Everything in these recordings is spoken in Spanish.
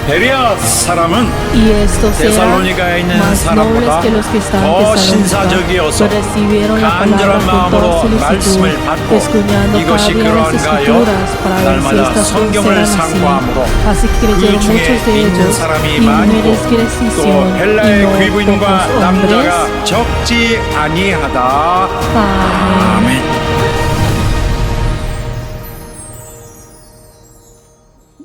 베레아 사람은 y estos eran 데살로니가에 있는 más nobles 사람보다 que los que estaban en 더 Tesalónica, 신사적이어서 que recibieron la palabra 간절한 con toda 마음으로 solicitud, 말씀을 받고 escudriñando cada 이것이 día las 그러한가 하여 escrituras para ver si 날마다 estas cosas 성경을 eran así. 상고함으로 Así que creyeron 그 중에 muchos de 믿는 ellos, 사람이 y 많고 mujeres que 또 resistieron, y 헬라의 no 귀부인과 pocos 남자가 hombres. 적지 아니하다. Amén. 아멘.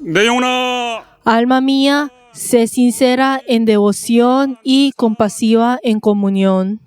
내 영혼아, Alma mía, sé sincera en devoción y compasiva en comunión.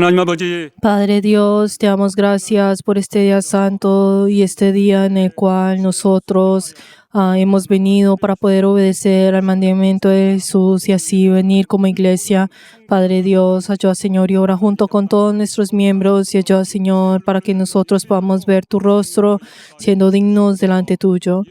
하나님 아버지, Padre Dios, te damos gracias por este día santo y este día en el cual nosotros hemos venido para poder obedecer al mandamiento de Jesús y así venir como iglesia. Padre Dios, ayuda, Señor, y ora junto con todos nuestros miembros y ayuda, Señor, para que nosotros podamos ver tu rostro siendo dignos delante tuyo.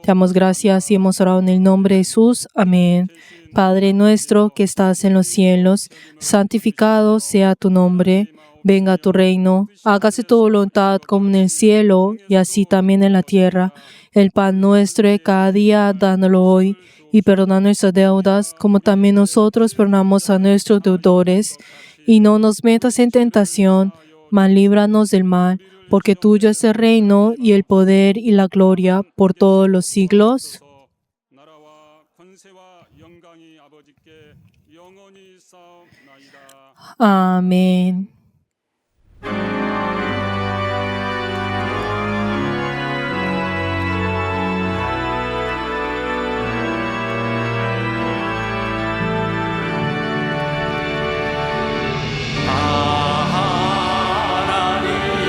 Te damos gracias y hemos orado en el nombre de Jesús. Amén. Padre nuestro que estás en los cielos, santificado sea tu nombre. Venga tu reino, hágase tu voluntad como en el cielo y así también en la tierra. El pan nuestro de cada día, dándolo hoy, y perdona nuestras deudas, como también nosotros perdonamos a nuestros deudores. Y no nos metas en tentación, mas líbranos del mal, porque tuyo es el reino y el poder y la gloria por todos los siglos. 나라와 권세와 영광이 아버지께 영원히 쌓옵나이다. Amén. 하나님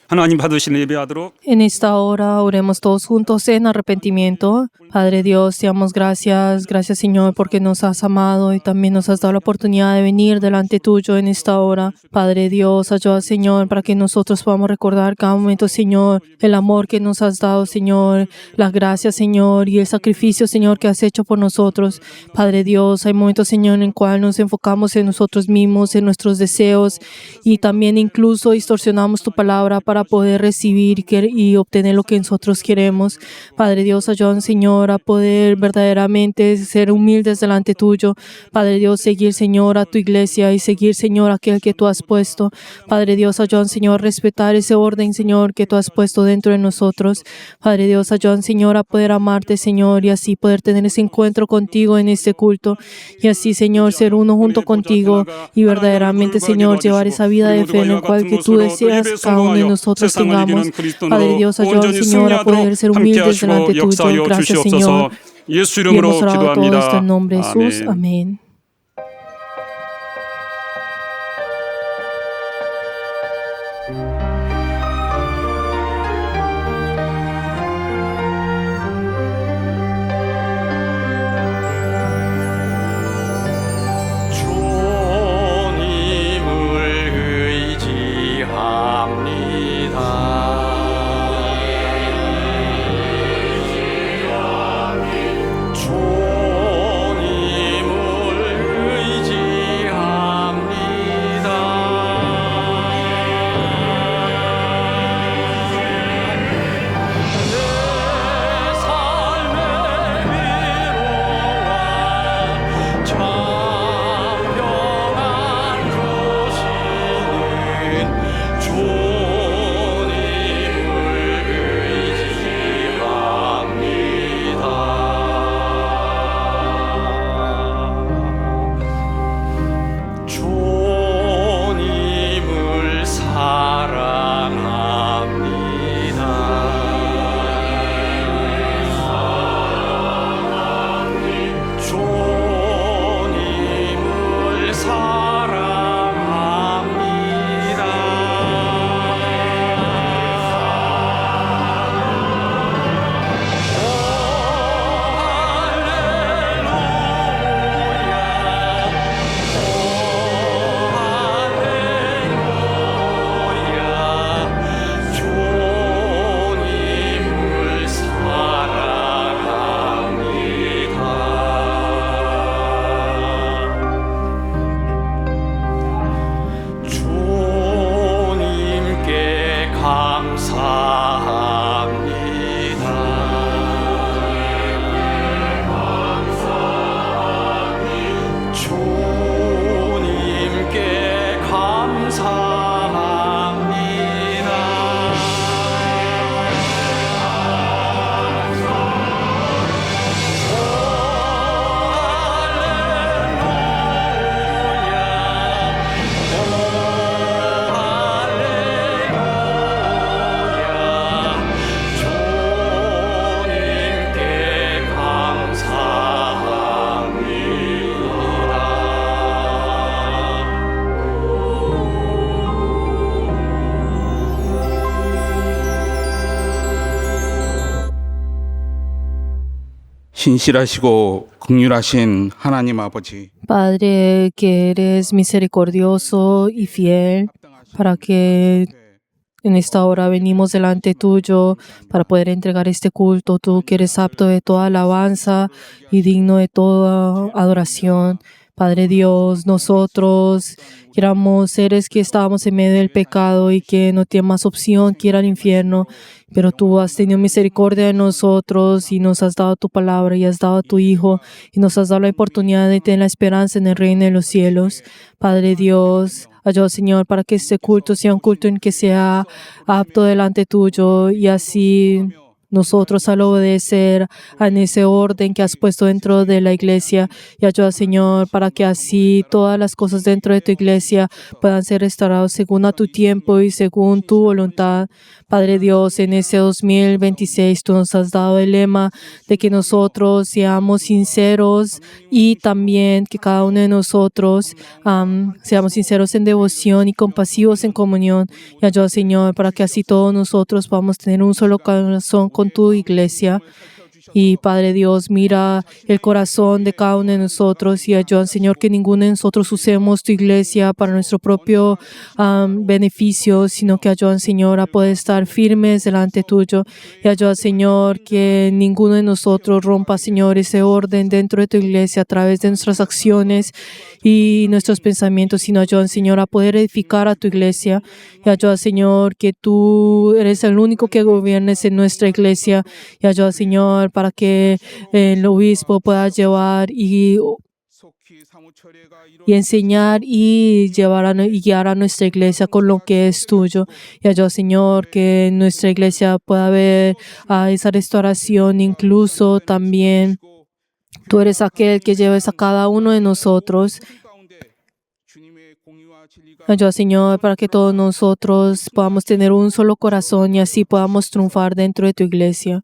하나님 받으시는 예배하도록 En esta hora oremos todos juntos en arrepentimiento. Padre Dios, te damos gracias. Gracias, Señor, porque nos has amado y también nos has dado la oportunidad de venir delante tuyo en esta hora. Padre Dios, ayuda, Señor, para que nosotros podamos recordar cada momento, Señor, el amor que nos has dado, Señor, las gracias, Señor, y el sacrificio, Señor, que has hecho por nosotros. Padre Dios, hay momentos, Señor, en el cual nos enfocamos en nosotros mismos, en nuestros deseos y también incluso distorsionamos tu palabra para poder recibir y obtener lo que nosotros queremos. Padre Dios, ayúdanos, Señor, a poder verdaderamente ser humildes delante tuyo. Padre Dios, seguir, Señor, a tu iglesia y seguir, Señor, aquel que tú has puesto. Padre Dios, ayúdanos, Señor, a respetar ese orden, Señor, que tú has puesto dentro de nosotros. Padre Dios, ayúdanos, Señor, a poder amarte, Señor, y así poder tener ese encuentro contigo en este culto. Y así, Señor, ser uno junto contigo y verdaderamente, Señor, llevar esa vida de fe en la cual que tú deseas cada uno de nosotros tengamos. Padre Dios, ayúdanos, Señor, a poder ser humildes delante tuyo. Gracias, Señor. 예수 Y 이름으로 hemos orado todo esto 기도합니다. en nombre de Jesús. 아멘. Amén. 주님을 의지합니다. 주님을 신실하시고 긍휼하신 하나님 아버지, Padre, que eres misericordioso y fiel, para que en esta hora venimos delante tuyo para poder entregar este culto. Tú que eres apto de toda alabanza y digno de toda adoración. Padre Dios, nosotros éramos seres que estábamos en medio del pecado y que no tienen más opción que ir al infierno, pero tú has tenido misericordia de nosotros y nos has dado tu palabra y has dado a tu Hijo y nos has dado la oportunidad de tener la esperanza en el reino de los cielos. Padre Dios, ayuda, Señor, para que este culto sea un culto en que sea apto delante tuyo y así nosotros al obedecer en ese orden que has puesto dentro de la iglesia. Y ayuda, Señor, para que así todas las cosas dentro de tu iglesia puedan ser restauradas según a tu tiempo y según tu voluntad. Padre Dios, en ese 2026 tú nos has dado el lema de que nosotros seamos sinceros y también que cada uno de nosotros seamos sinceros en devoción y compasivos en comunión. Y ayuda, Señor, para que así todos nosotros podamos tener un solo corazón con tu iglesia. Y Padre Dios, mira el corazón de cada uno de nosotros y ayuda, Señor, que ninguno de nosotros usemos tu iglesia para nuestro propio beneficio, sino que ayuda, Señor, a poder estar firmes delante tuyo. Y ayuda, Señor, que ninguno de nosotros rompa, Señor, ese orden dentro de tu iglesia a través de nuestras acciones y nuestros pensamientos, sino ayuda, Señor, a poder edificar a tu iglesia. Y ayuda, Señor, que tú eres el único que gobiernes en nuestra iglesia. Y ayuda, Señor, para que el obispo pueda llevar y enseñar y llevar y guiar a nuestra iglesia con lo que es tuyo. Y ayuda, Señor, que en nuestra iglesia pueda haber esa restauración. Incluso también tú eres aquel que lleves a cada uno de nosotros. Ayuda, Señor, para que todos nosotros podamos tener un solo corazón y así podamos triunfar dentro de tu iglesia.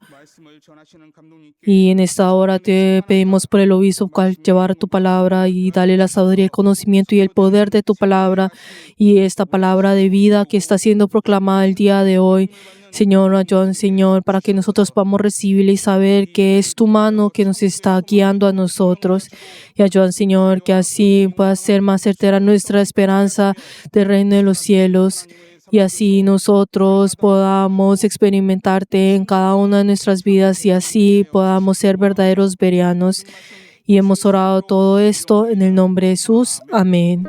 Y en esta hora te pedimos por el obispo cual llevar tu palabra y darle la sabiduría, el conocimiento y el poder de tu palabra y esta palabra de vida que está siendo proclamada el día de hoy. Señor, ayúdanos, Señor, para que nosotros podamos recibirla y saber que es tu mano que nos está guiando a nosotros. Y ayúdanos, Señor, que así pueda ser más certera nuestra esperanza del reino de los cielos. Y así nosotros podamos experimentarte en cada una de nuestras vidas y así podamos ser verdaderos bereanos. Y hemos orado todo esto en el nombre de Jesús. Amén.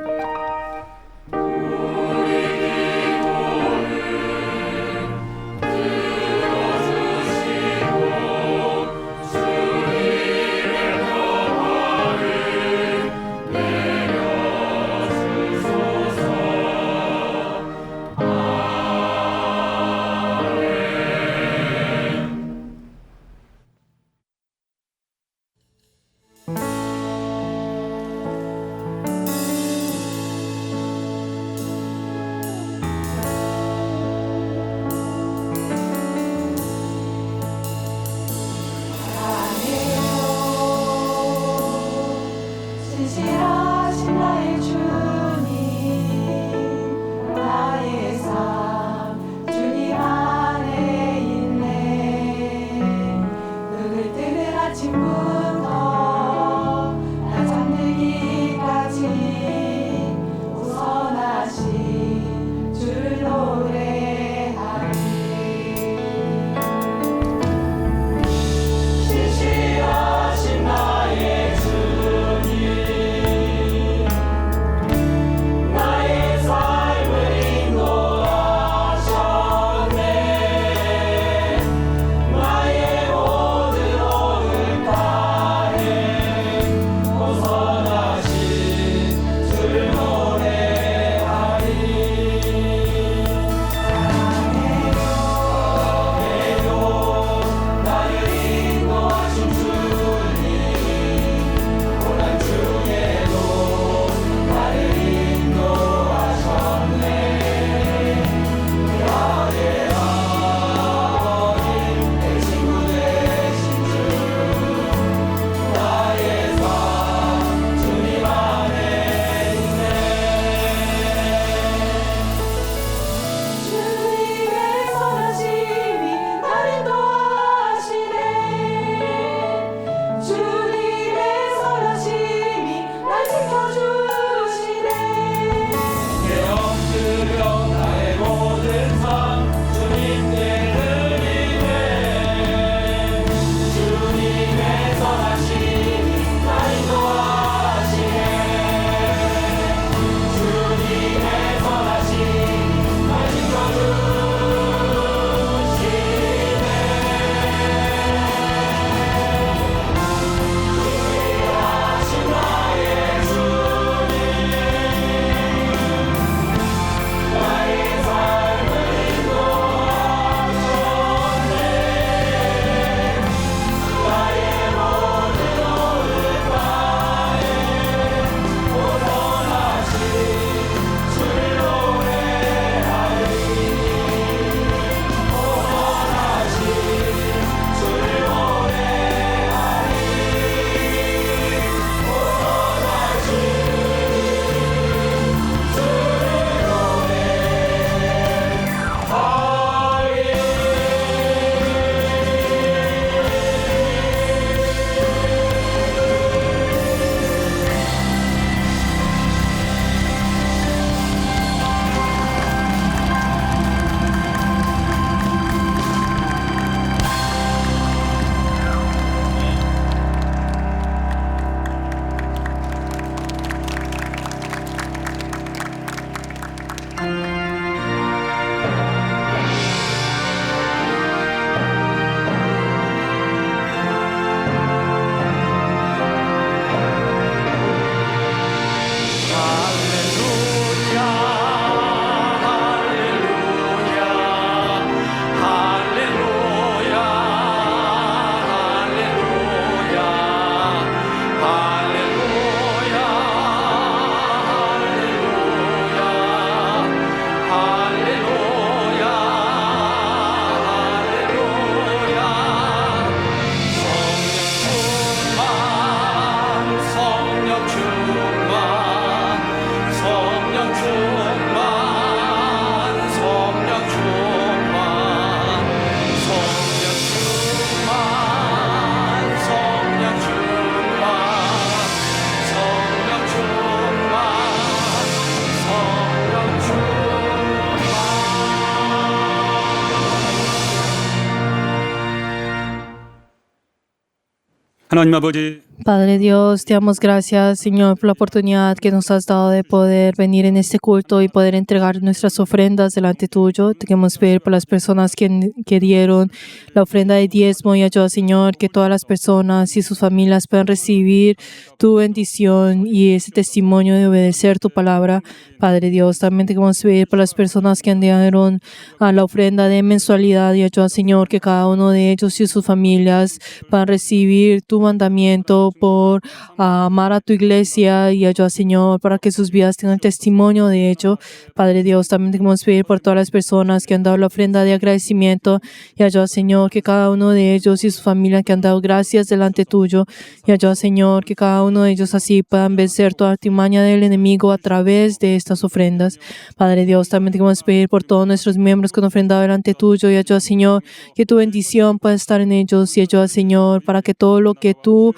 하나님 아버지, Padre Dios, te damos gracias, Señor, por la oportunidad que nos has dado de poder venir en este culto y poder entregar nuestras ofrendas delante tuyo. Te queremos pedir por las personas que dieron la ofrenda de diezmo y ayuda, Señor, que todas las personas y sus familias puedan recibir tu bendición y ese testimonio de obedecer tu palabra. Padre Dios, también te queremos pedir por las personas que dieron a la ofrenda de mensualidad y ayuda, Señor, que cada uno de ellos y sus familias puedan recibir tu mandamiento por amar a tu iglesia y ayuda, Señor, para que sus vidas tengan testimonio de ello. Padre Dios, también te queremos pedir por todas las personas que han dado la ofrenda de agradecimiento y ayuda, Señor, que cada uno de ellos y su familia que han dado gracias delante tuyo y ayuda, Señor, que cada uno de ellos así puedan vencer toda artimaña del enemigo a través de estas ofrendas. Padre Dios, también te queremos pedir por todos nuestros miembros que han ofrendado delante tuyo y ayuda, Señor, que tu bendición pueda estar en ellos y ayuda, Señor, para que todo lo que tú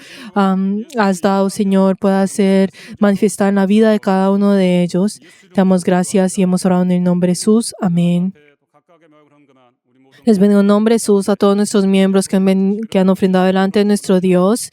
has dado, Señor, pueda ser manifestada en la vida de cada uno de ellos. Te damos gracias y hemos orado en el nombre de Jesús. Amén. Les bendigo en el nombre de Jesús a todos nuestros miembros que han ofrendado delante de nuestro Dios.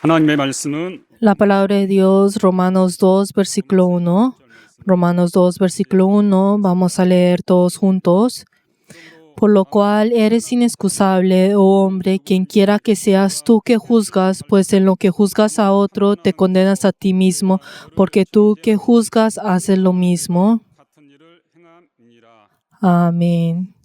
하나님의 말씀은 La palabra de Dios, Romanos 2, versículo 1. Romanos 2, versículo 1. Vamos a leer todos juntos. Por lo cual eres inexcusable, oh hombre, quien quiera que seas tú que juzgas, pues en lo que juzgas a otro te condenas a ti mismo, porque tú que juzgas haces lo mismo. 같은 일을 행함이니라. Amén.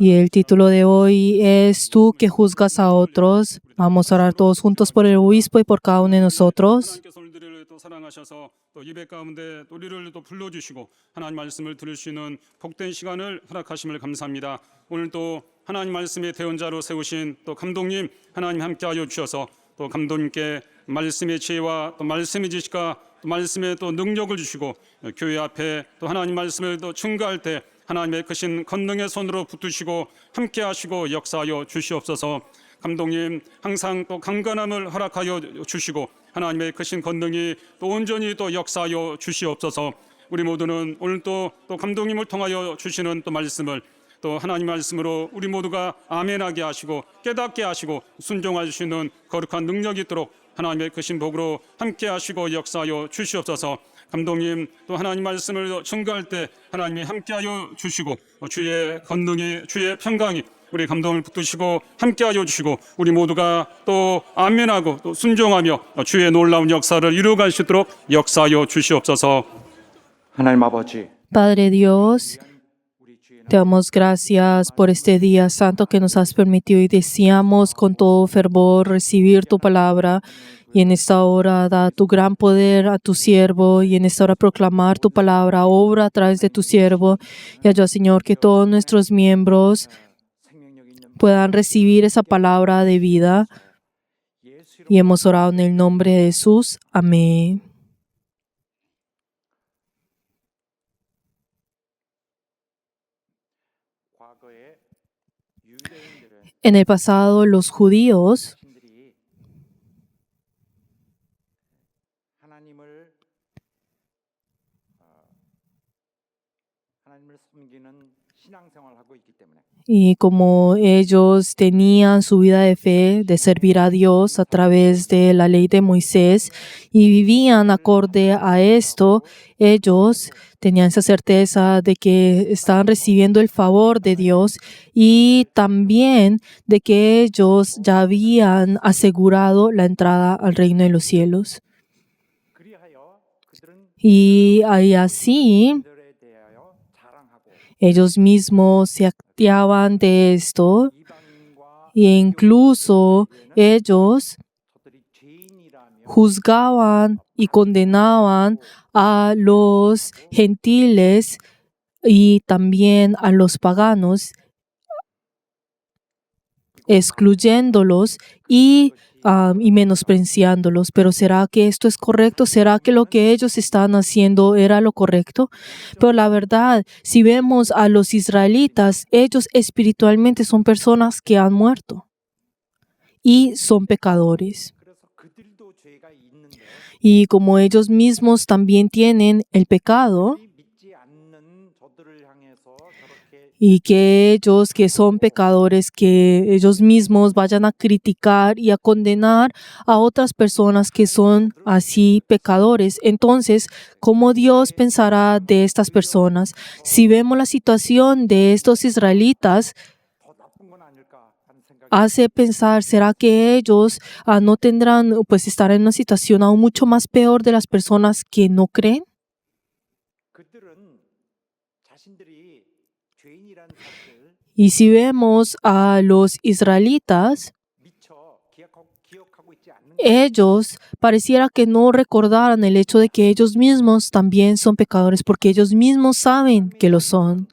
Y el título de hoy es Tú que juzgas a otros. Vamos a orar todos juntos por el obispo y por cada uno de nosotros. 하나님께서 우리를 또 사랑하셔서 또 예배 가운데 또 우리를 또 불러주시고 하나님 말씀을 들을 수 있는 복된 시간을 허락하심을 감사합니다. 오늘도 하나님 말씀의 대언자로 세우신 또 감독님 하나님 함께하여 주셔서 또 감독님께 말씀의 지혜와 또 말씀의 지식과 또 말씀의 또 능력을 주시고 교회 앞에 또 하나님 말씀을 또 증거할 때 하나님의 크신 권능의 손으로 붙드시고 함께하시고 역사하여 주시옵소서. 감독님 항상 또 강건함을 허락하여 주시고 하나님의 크신 권능이 또 온전히 또 역사하여 주시옵소서. 우리 모두는 오늘 또 감독님을 통하여 주시는 또 말씀을 또 하나님 말씀으로 우리 모두가 아멘하게 하시고 깨닫게 하시고 순종할 수 있는 거룩한 능력이 있도록 하나님의 크신 복으로 함께 하시고 역사하여 주시옵소서. 감독님 또 하나님 말씀을 증거할 때 하나님이 함께하여 주시고 주의 권능이 주의 평강이 우리 감독을 붙드시고 함께하여 주시고 우리 모두가 또 아멘하고 또 순종하며 주의 놀라운 역사를 이루어갈 수 있도록 역사하여 주시옵소서. 하나님 아버지, Padre Dios, te damos gracias por este día santo que nos has permitido y deseamos con todo fervor recibir tu palabra. Y en esta hora da tu gran poder a tu siervo y en esta hora proclamar tu palabra, obra a través de tu siervo. Y ayuda, Señor, que todos nuestros miembros puedan recibir esa palabra de vida. Y hemos orado en el nombre de Jesús. Amén. En el pasado, los judíos y como ellos tenían su vida de fe, de servir a Dios a través de la ley de Moisés y vivían acorde a esto, ellos tenían esa certeza de que estaban recibiendo el favor de Dios y también de que ellos ya habían asegurado la entrada al reino de los cielos. Y así ellos mismos se actiaban de esto e incluso ellos juzgaban y condenaban a los gentiles y también a los paganos, excluyéndolos y menospreciándolos. Pero ¿será que esto es correcto? ¿Será que lo que ellos estaban haciendo era lo correcto? Pero la verdad, si vemos a los israelitas, ellos espiritualmente son personas que han muerto y son pecadores. Y como ellos mismos también tienen el pecado, y que ellos que son pecadores, que ellos mismos vayan a criticar y a condenar a otras personas que son así pecadores. Entonces, ¿cómo Dios pensará de estas personas? Si vemos la situación de estos israelitas, hace pensar, ¿será que ellos no tendrán, pues estar en una situación aún mucho más peor de las personas que no creen? Y si vemos a los israelitas, ellos pareciera que no recordaran el hecho de que ellos mismos también son pecadores, porque ellos mismos saben que lo son.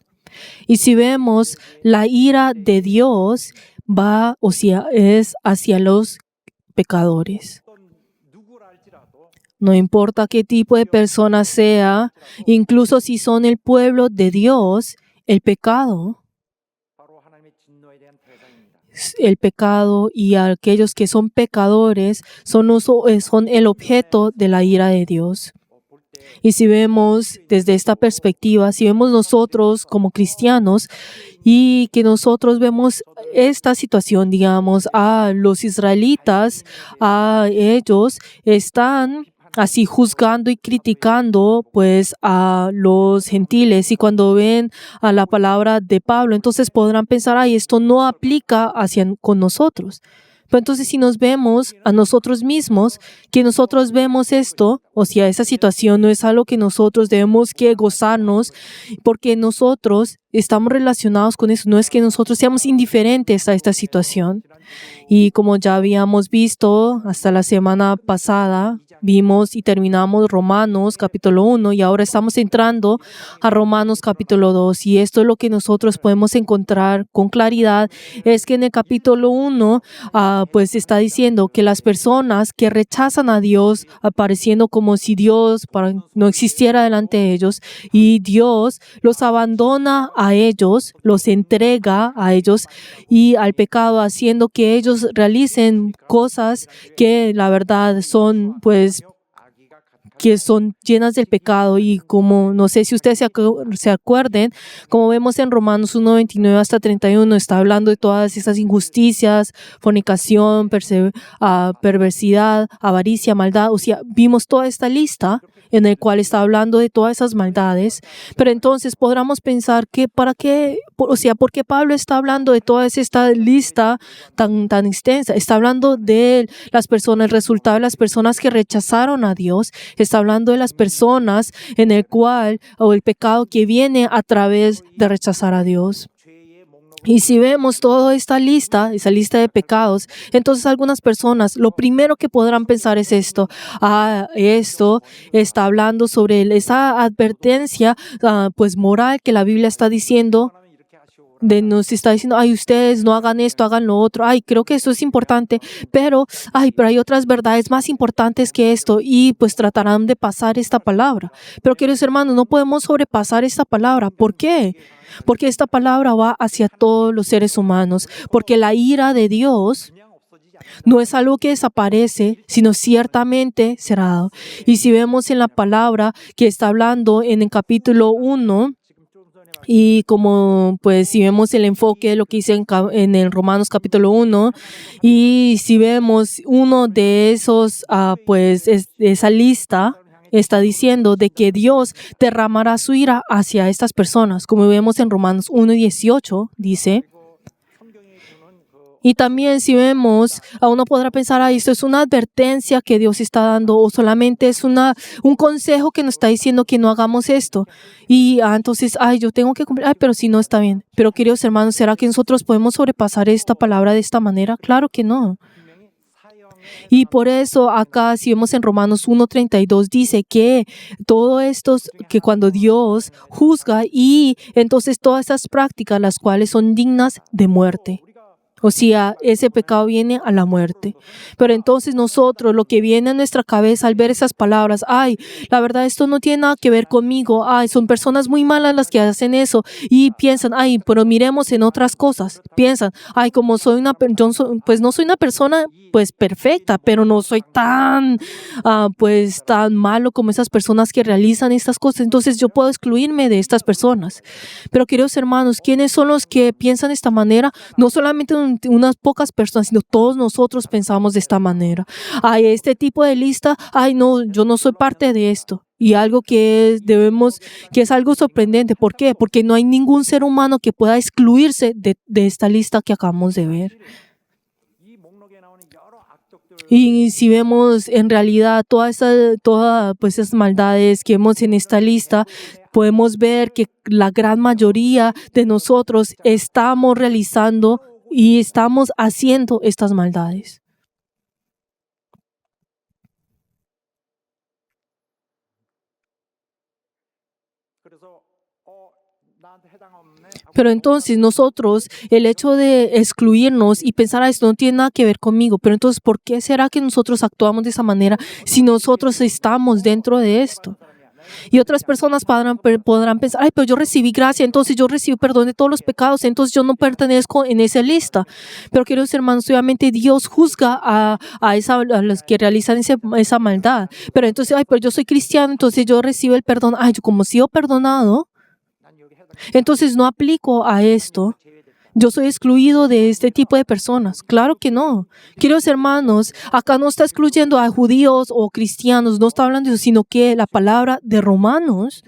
Y si vemos, la ira de Dios es hacia los pecadores. No importa qué tipo de persona sea, incluso si son el pueblo de Dios, el pecado y aquellos que son pecadores son el objeto de la ira de Dios. Y si vemos desde esta perspectiva, si vemos nosotros como cristianos y que nosotros vemos esta situación, digamos, a los israelitas, a ellos están así juzgando y criticando pues a los gentiles, y cuando ven a la palabra de Pablo, entonces podrán pensar, ay, esto no aplica con nosotros. Pero entonces si nos vemos a nosotros mismos, que nosotros vemos esto, o sea, esa situación no es algo que nosotros debemos que gozarnos, porque nosotros estamos relacionados con eso, no es que nosotros seamos indiferentes a esta situación. Y como ya habíamos visto hasta la semana pasada, vimos y terminamos Romanos capítulo 1 y ahora estamos entrando a Romanos capítulo 2. Y esto es lo que nosotros podemos encontrar con claridad, es que en el capítulo 1 pues está diciendo que las personas que rechazan a Dios, apareciendo como si Dios no existiera delante de ellos, y Dios los abandona a ellos, los entrega a ellos y al pecado, haciendo que ellos realicen cosas que la verdad son pues que son llenas del pecado. Y como no sé si ustedes se acuerden, como vemos en Romanos 1:29 hasta 31, está hablando de todas esas injusticias, fornicación, perversidad, avaricia, maldad. O sea, vimos toda esta lista en el cual está hablando de todas esas maldades. Pero entonces podríamos pensar que ¿por qué Pablo está hablando de toda esta lista tan extensa? Está hablando de las personas, el resultado de las personas que rechazaron a Dios. Está hablando de las personas en el cual, o el pecado que viene a través de rechazar a Dios. Y si vemos toda esta lista, esa lista de pecados, entonces algunas personas, lo primero que podrán pensar es esto. Esto está hablando sobre esa advertencia pues moral que la Biblia está diciendo. Nos está diciendo, ustedes no hagan esto, hagan lo otro. Creo que esto es importante, pero hay otras verdades más importantes que esto y pues tratarán de pasar esta palabra. Pero queridos hermanos, no podemos sobrepasar esta palabra. ¿Por qué? Porque esta palabra va hacia todos los seres humanos. Porque la ira de Dios no es algo que desaparece, sino ciertamente será dado. Y si vemos en la palabra que está hablando en el capítulo 1, y como pues si vemos el enfoque de lo que dice en el Romanos capítulo 1, y si vemos uno de esos, esa lista está diciendo de que Dios derramará su ira hacia estas personas, como vemos en Romanos 1:18, dice. Y también si vemos, uno podrá pensar, esto es una advertencia que Dios está dando o solamente es un consejo que nos está diciendo que no hagamos esto. Y entonces, yo tengo que cumplir, pero si no está bien. Pero queridos hermanos, ¿será que nosotros podemos sobrepasar esta palabra de esta manera? Claro que no. Y por eso acá, si vemos en Romanos 1:32, dice que todo esto, que cuando Dios juzga y entonces todas estas prácticas, las cuales son dignas de muerte. O sea, ese pecado viene a la muerte. Pero entonces nosotros, lo que viene a nuestra cabeza al ver esas palabras, la verdad esto no tiene nada que ver conmigo, son personas muy malas las que hacen eso y piensan, pero miremos en otras cosas. Piensan, como pues no soy una persona pues perfecta, pero no soy tan malo como esas personas que realizan estas cosas. Entonces yo puedo excluirme de estas personas. Pero queridos hermanos, ¿quiénes son los que piensan de esta manera? No solamente unas pocas personas, sino todos nosotros pensamos de esta manera. Este tipo de lista, no, yo no soy parte de esto. Y algo que es algo sorprendente. ¿Por qué? Porque no hay ningún ser humano que pueda excluirse de esta lista que acabamos de ver. Y si vemos en realidad todas esas maldades que vemos en esta lista, podemos ver que la gran mayoría de nosotros estamos realizando y estamos haciendo estas maldades. Pero entonces nosotros, el hecho de excluirnos y pensar esto no tiene nada que ver conmigo, pero entonces ¿por qué será que nosotros actuamos de esa manera si nosotros estamos dentro de esto? Y otras personas podrán pensar, pero yo recibí gracia, entonces yo recibí perdón de todos los pecados, entonces yo no pertenezco en esa lista. Pero queridos hermanos, obviamente Dios juzga a los que realizan esa maldad. Pero entonces, pero yo soy cristiano, entonces yo recibo el perdón. Yo como sigo perdonado, entonces no aplico a esto. Yo soy excluido de este tipo de personas. Claro que no. Queridos hermanos, acá no está excluyendo a judíos o cristianos, no está hablando de eso, sino que la palabra de Romanos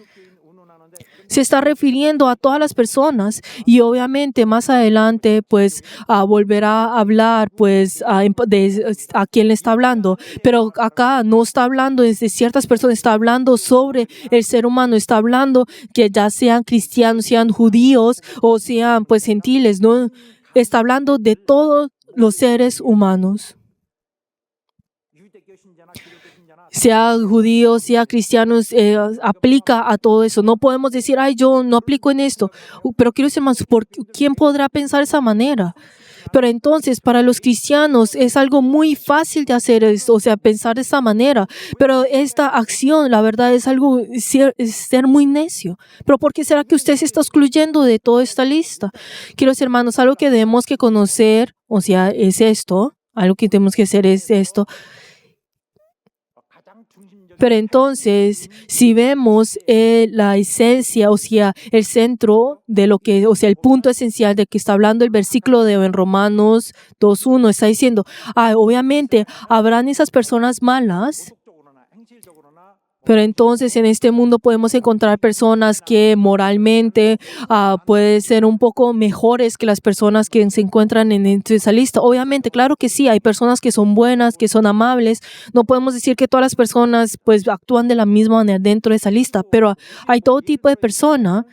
se está refiriendo a todas las personas y obviamente más adelante pues volverá a hablar pues a quién le está hablando, pero acá no está hablando de ciertas personas, está hablando sobre el ser humano, está hablando que ya sean cristianos, sean judíos o sean pues gentiles, no está hablando de todos los seres humanos. sea judío, sea cristiano, aplica a todo eso. No podemos decir, ay, yo no aplico en esto. Pero quiero decir, hermanos, ¿quién podrá pensar de esa manera? Pero entonces, para los cristianos es algo muy fácil de hacer, o sea, pensar de esa manera. Pero esta acción, la verdad, es algo, es ser muy necio. Pero ¿por qué será que usted se está excluyendo de toda esta lista? Quiero decir, hermanos, algo que debemos que conocer, o sea, es esto. Algo que tenemos que hacer es esto. Pero entonces, si vemos la esencia, o sea, el centro de lo que, o sea, el punto esencial de que está hablando el versículo de en Romanos 2:1, está diciendo, obviamente habrán esas personas malas, pero entonces en este mundo podemos encontrar personas que moralmente pueden ser un poco mejores que las personas que se encuentran en esa lista. Obviamente, claro que sí, hay personas que son buenas, que son amables. No podemos decir que todas las personas pues actúan de la misma manera dentro de esa lista, pero hay todo tipo de persona.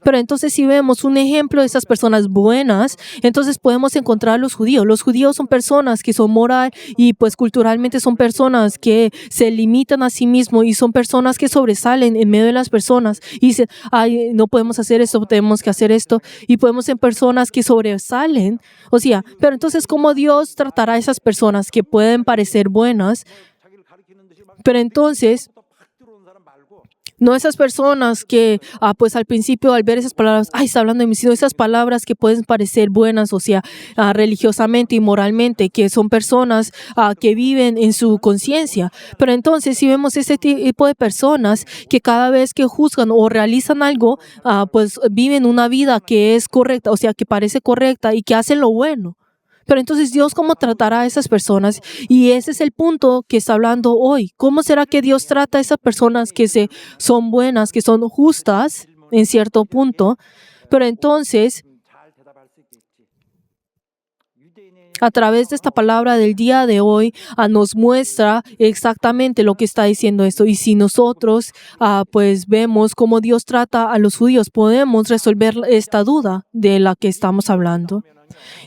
Pero entonces si vemos un ejemplo de esas personas buenas, entonces podemos encontrar a los judíos. Los judíos son personas que son moral y pues culturalmente son personas que se limitan a sí mismos y son personas que sobresalen en medio de las personas y dicen, ay, no podemos hacer esto, tenemos que hacer esto. Y podemos ser personas que sobresalen. O sea, pero entonces ¿cómo Dios tratará a esas personas que pueden parecer buenas? Pero entonces no esas personas que, pues al principio al ver esas palabras, ay, está hablando de mí, sino esas palabras que pueden parecer buenas, o sea, religiosamente y moralmente, que son personas que viven en su conciencia. Pero entonces, si vemos ese tipo de personas que cada vez que juzgan o realizan algo, pues viven una vida que es correcta, o sea, que parece correcta y que hacen lo bueno. Pero entonces, ¿Dios cómo tratará a esas personas? Y ese es el punto que está hablando hoy. ¿Cómo será que Dios trata a esas personas que son buenas, que son justas en cierto punto? Pero entonces, a través de esta palabra del día de hoy, nos muestra exactamente lo que está diciendo esto. Y si nosotros pues vemos cómo Dios trata a los judíos, podemos resolver esta duda de la que estamos hablando.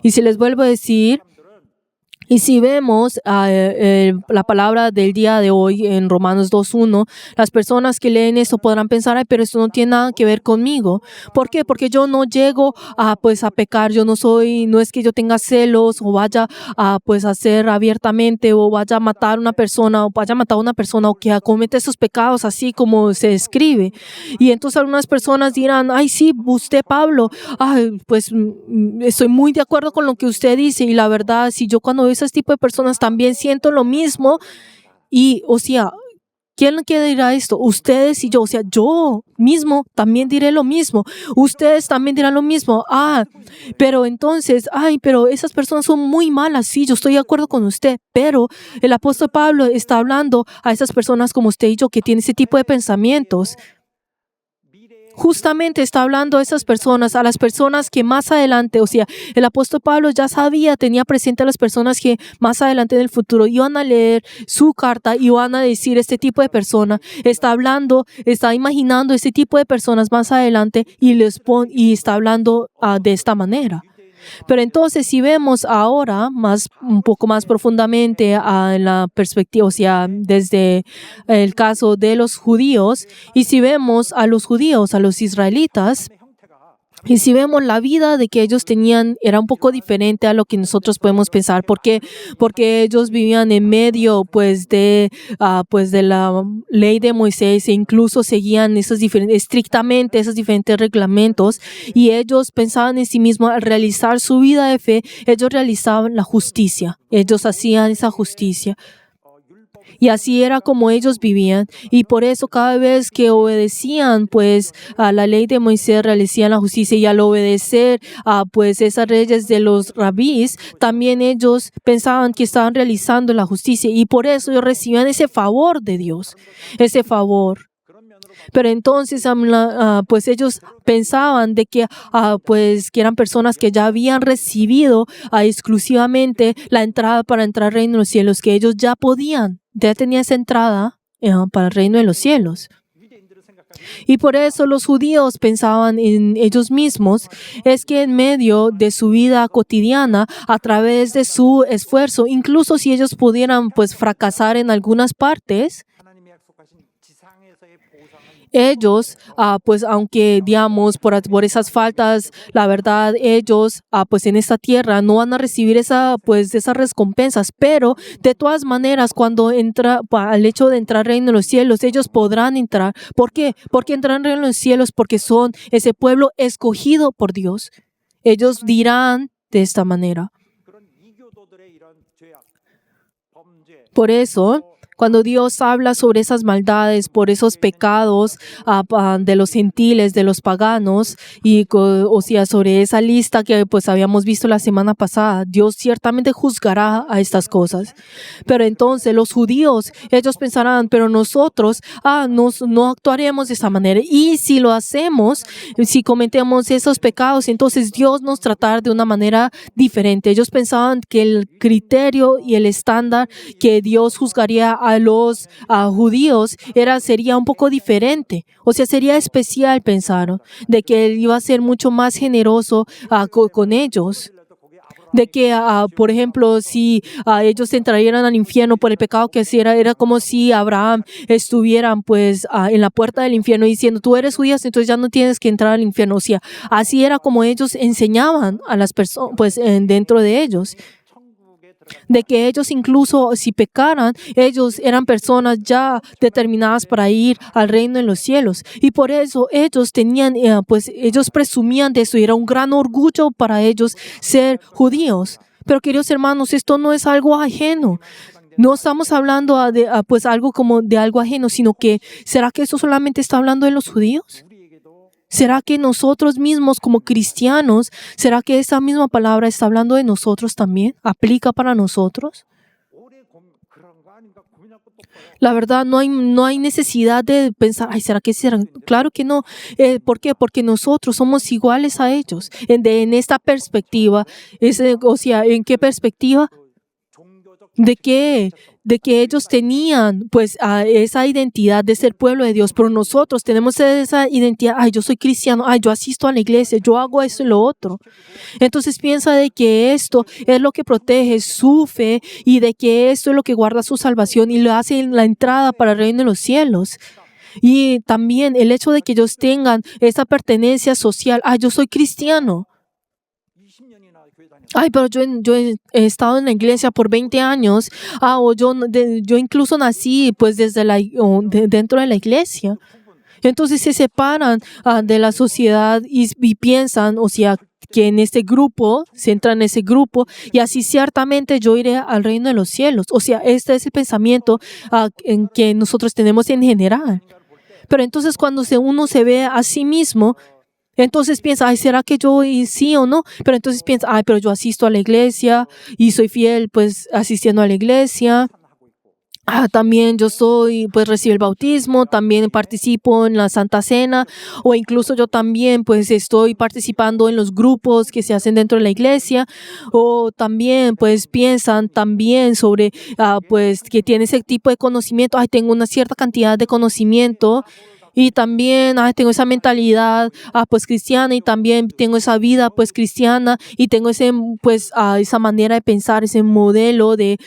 Y si les vuelvo a decir, y si vemos la palabra del día de hoy en Romanos 2:1, las personas que leen esto podrán pensar, ay, pero esto no tiene nada que ver conmigo. ¿Por qué? Porque yo no llego a pecar, no es que yo tenga celos o vaya a hacer abiertamente o vaya a matar a una persona o que comete esos pecados así como se escribe. Y entonces algunas personas dirán, ay, sí, usted, Pablo, ay, pues estoy muy de acuerdo con lo que usted dice y la verdad, si yo cuando veo ese tipo de personas también siento lo mismo y, o sea, ¿quién dirá esto? Ustedes y yo, o sea, yo mismo también diré lo mismo. Ustedes también dirán lo mismo. Pero entonces, pero esas personas son muy malas. Sí, yo estoy de acuerdo con usted, pero el apóstol Pablo está hablando a esas personas como usted y yo que tienen ese tipo de pensamientos. Justamente está hablando a esas personas, a las personas que más adelante, o sea, el apóstol Pablo ya tenía presente a las personas que más adelante en el futuro iban a leer su carta y iban a decir este tipo de persona. Está imaginando este tipo de personas más adelante y está hablando de esta manera. Pero entonces, si vemos ahora un poco más profundamente en la perspectiva, o sea, desde el caso de los judíos, y si vemos a los judíos, a los israelitas, y si vemos la vida de que ellos tenían, era un poco diferente a lo que nosotros podemos pensar. ¿Por qué? Porque ellos vivían en medio de la ley de Moisés e incluso seguían estrictamente esos diferentes reglamentos y ellos pensaban en sí mismos al realizar su vida de fe, ellos realizaban la justicia, ellos hacían esa justicia. Y así era como ellos vivían. Y por eso cada vez que obedecían a la ley de Moisés, realizaban la justicia. Y al obedecer esas leyes de los rabís, también ellos pensaban que estaban realizando la justicia. Y por eso ellos recibían ese favor de Dios, ese favor. Pero entonces ellos pensaban de que eran personas que ya habían recibido exclusivamente la entrada para entrar al reino de los cielos, que ellos ya tenían esa entrada para el reino de los cielos. Y por eso los judíos pensaban en ellos mismos, es que en medio de su vida cotidiana, a través de su esfuerzo, incluso si ellos pudieran pues fracasar en algunas partes, ellos, pues aunque digamos por esas faltas, la verdad, ellos, pues en esta tierra no van a recibir esas recompensas, pero de todas maneras, cuando al hecho de entrar al reino de los cielos, ellos podrán entrar. ¿Por qué? Porque entrar al reino de los cielos, porque son ese pueblo escogido por Dios. Ellos dirán de esta manera. Por eso, cuando Dios habla sobre esas maldades, por esos pecados de los gentiles, de los paganos, y o sea, sobre esa lista que pues habíamos visto la semana pasada, Dios ciertamente juzgará a estas cosas. Pero entonces los judíos, ellos pensarán, pero nosotros no actuaremos de esa manera. Y si lo hacemos, si cometemos esos pecados, entonces Dios nos tratará de una manera diferente. Ellos pensaban que el criterio y el estándar que Dios juzgaría a los judíos sería un poco diferente. O sea, sería especial, pensaron, de que Él iba a ser mucho más generoso con ellos. De que, por ejemplo, si ellos entrarían al infierno por el pecado que hiciera, era como si Abraham estuvieran pues en la puerta del infierno diciendo, tú eres judío, entonces ya no tienes que entrar al infierno. O sea, así era como ellos enseñaban a las personas pues dentro de ellos. De que ellos incluso si pecaran, ellos eran personas ya determinadas para ir al reino de los cielos. Y por eso ellos tenían, ellos presumían de eso y era un gran orgullo para ellos ser judíos. Pero queridos hermanos, esto no es algo ajeno. No estamos hablando pues algo como de algo ajeno, sino que ¿será que esto solamente está hablando de los judíos? ¿Será que nosotros mismos como cristianos, será que esa misma palabra está hablando de nosotros también? ¿Aplica para nosotros? La verdad, no hay necesidad de pensar, ¿será que será? Claro que no. ¿Por qué? Porque nosotros somos iguales a ellos. En esta perspectiva, o sea, ¿en qué perspectiva? De que ellos tenían pues esa identidad de ser pueblo de Dios, pero nosotros tenemos esa identidad, yo soy cristiano, yo asisto a la iglesia, yo hago eso y lo otro. Entonces piensa de que esto es lo que protege su fe y de que esto es lo que guarda su salvación y lo hace en la entrada para el reino de los cielos. Y también el hecho de que ellos tengan esa pertenencia social, yo soy cristiano. Pero yo he estado en la iglesia por 20 años, o yo incluso nací pues dentro de la iglesia. Entonces se separan de la sociedad y piensan, o sea, que en este grupo, se entra en ese grupo y así ciertamente yo iré al reino de los cielos. O sea, este es el pensamiento en que nosotros tenemos en general. Pero entonces cuando uno se ve a sí mismo, entonces piensa, ¿será que yo sí o no? Pero entonces piensa, pero yo asisto a la iglesia y soy fiel pues asistiendo a la iglesia. También yo pues recibí el bautismo, también participo en la Santa Cena o incluso yo también pues estoy participando en los grupos que se hacen dentro de la iglesia o también pues piensan también sobre pues que tiene ese tipo de conocimiento, tengo una cierta cantidad de conocimiento. Y también tengo esa mentalidad pues cristiana y también tengo esa vida pues cristiana y tengo esa manera de pensar, ese modelo de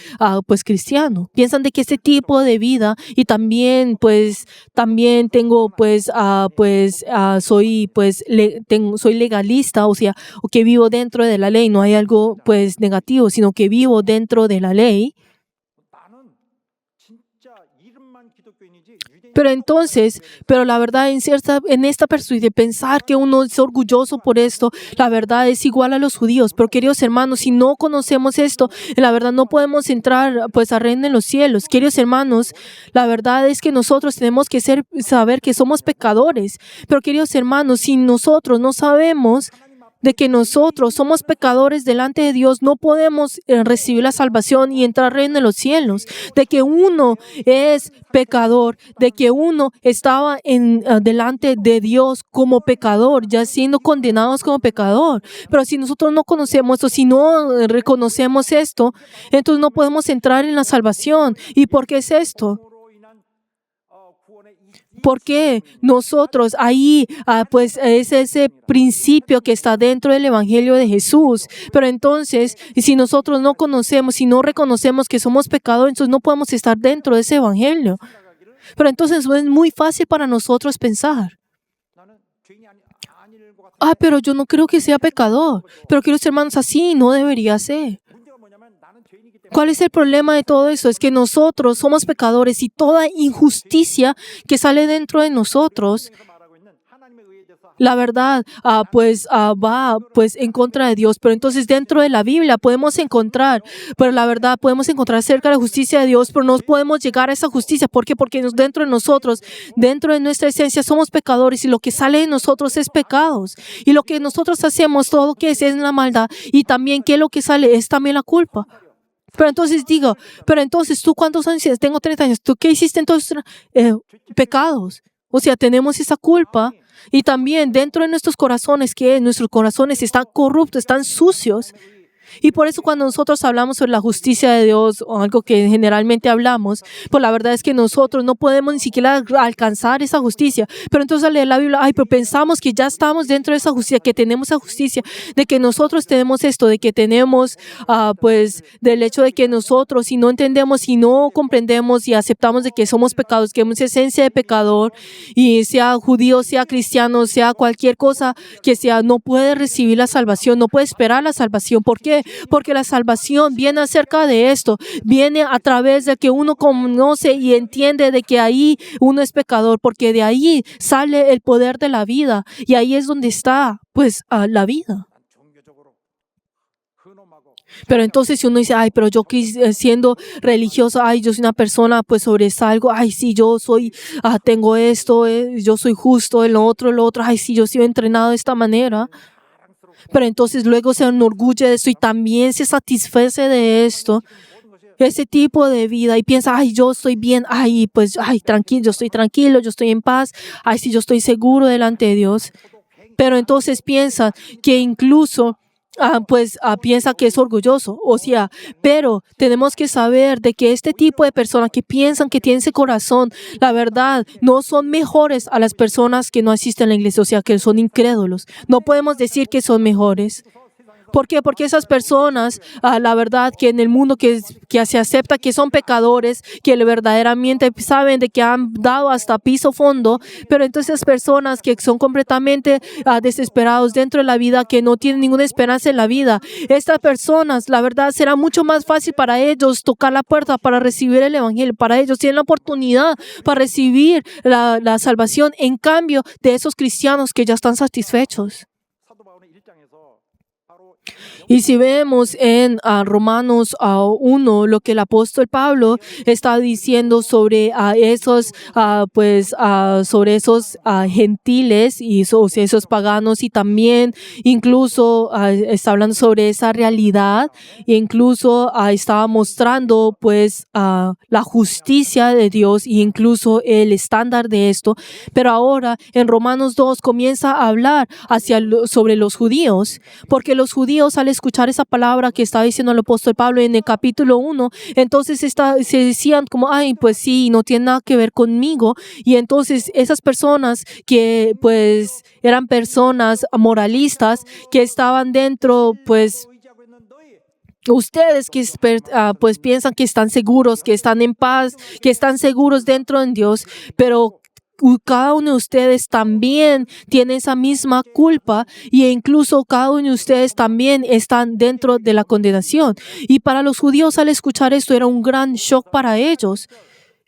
pues cristiano. Piensan de que ese tipo de vida y también tengo soy legalista, o sea, o que vivo dentro de la ley. No hay algo pues negativo, sino que vivo dentro de la ley. Pero la verdad, en esta perspectiva, pensar que uno es orgulloso por esto, la verdad es igual a los judíos. Pero queridos hermanos, si no conocemos esto, la verdad no podemos entrar pues a reino en los cielos. Queridos hermanos, la verdad es que nosotros tenemos que saber que somos pecadores. Pero queridos hermanos, si nosotros no sabemos de que nosotros somos pecadores delante de Dios, no podemos recibir la salvación y entrar al reino de los cielos. De que uno es pecador, de que uno estaba delante de Dios como pecador, ya siendo condenados como pecador. Pero si nosotros no conocemos esto, si no reconocemos esto, entonces no podemos entrar en la salvación. ¿Y por qué es esto? Porque nosotros ahí, pues es ese principio que está dentro del Evangelio de Jesús. Pero entonces, si nosotros no conocemos, si no reconocemos que somos pecadores, entonces no podemos estar dentro de ese Evangelio. Pero entonces es muy fácil para nosotros pensar, pero yo no creo que sea pecador. Pero queridos hermanos, así no debería ser. ¿Cuál es el problema de todo eso? Es que nosotros somos pecadores y toda injusticia que sale dentro de nosotros, la verdad, va pues en contra de Dios. Pero entonces dentro de la Biblia podemos encontrar, pero la verdad podemos encontrar cerca de la justicia de Dios, pero no podemos llegar a esa justicia. ¿Por qué? Porque dentro de nosotros, dentro de nuestra esencia, somos pecadores y lo que sale de nosotros es pecados. Y lo que nosotros hacemos, todo lo que es la maldad. Y también que lo que sale es también la culpa. Pero entonces digo, ¿tú cuántos años tienes? Tengo 30 años. ¿Tú qué hiciste entonces? Pecados. O sea, tenemos esa culpa. Y también dentro de nuestros corazones, nuestros corazones están corruptos, están sucios. Y por eso cuando nosotros hablamos sobre la justicia de Dios o algo que generalmente hablamos, pues la verdad es que nosotros no podemos ni siquiera alcanzar esa justicia. Pero entonces al leer la Biblia, pero pensamos que ya estamos dentro de esa justicia, que tenemos esa justicia, de que nosotros tenemos esto, de que tenemos, pues del hecho de que nosotros, si no entendemos, si no comprendemos y aceptamos de que somos pecados, que hemos esencia de pecador, y sea judío, sea cristiano, sea cualquier cosa que sea, no puede recibir la salvación, no puede esperar la salvación. ¿Por qué? Porque la salvación viene acerca de esto, viene a través de que uno conoce y entiende de que ahí uno es pecador, porque de ahí sale el poder de la vida y ahí es donde está pues la vida. Pero entonces si uno dice, pero yo siendo religioso, yo soy una persona, pues sobresalgo, sí, yo soy, tengo esto, yo soy justo, lo otro, sí, yo soy entrenado de esta manera. Pero entonces luego se enorgulle de esto y también se satisface de esto, ese tipo de vida, y piensa, yo estoy bien, tranquilo, yo estoy tranquilo, yo estoy en paz, sí, yo estoy seguro delante de Dios. Pero entonces piensa que incluso piensa que es orgulloso. O sea, pero tenemos que saber de que este tipo de personas que piensan que tienen ese corazón, la verdad, no son mejores a las personas que no asisten a la iglesia, o sea, que son incrédulos. No podemos decir que son mejores. ¿Por qué? Porque esas personas, la verdad, que en el mundo que se acepta que son pecadores, que verdaderamente saben de que han dado hasta piso fondo, pero entonces esas personas que son completamente desesperados dentro de la vida, que no tienen ninguna esperanza en la vida, estas personas, la verdad, será mucho más fácil para ellos tocar la puerta para recibir el Evangelio. Para ellos tienen la oportunidad para recibir la salvación en cambio de esos cristianos que ya están satisfechos. Y si vemos en Romanos 1, lo que el apóstol Pablo está diciendo sobre sobre esos gentiles y esos paganos, y también incluso está hablando sobre esa realidad, e incluso estaba mostrando pues la justicia de Dios e incluso el estándar de esto. Pero ahora en Romanos 2 comienza a hablar sobre los judíos, porque los judíos al escuchar esa palabra que estaba diciendo el apóstol Pablo en el capítulo 1, entonces se decían como, pues sí, no tiene nada que ver conmigo. Y entonces esas personas que pues eran personas moralistas que estaban dentro, pues ustedes que pues piensan que están seguros, que están en paz, que están seguros dentro de Dios, pero cada uno de ustedes también tiene esa misma culpa, e incluso cada uno de ustedes también están dentro de la condenación. Y para los judíos al escuchar esto era un gran shock para ellos.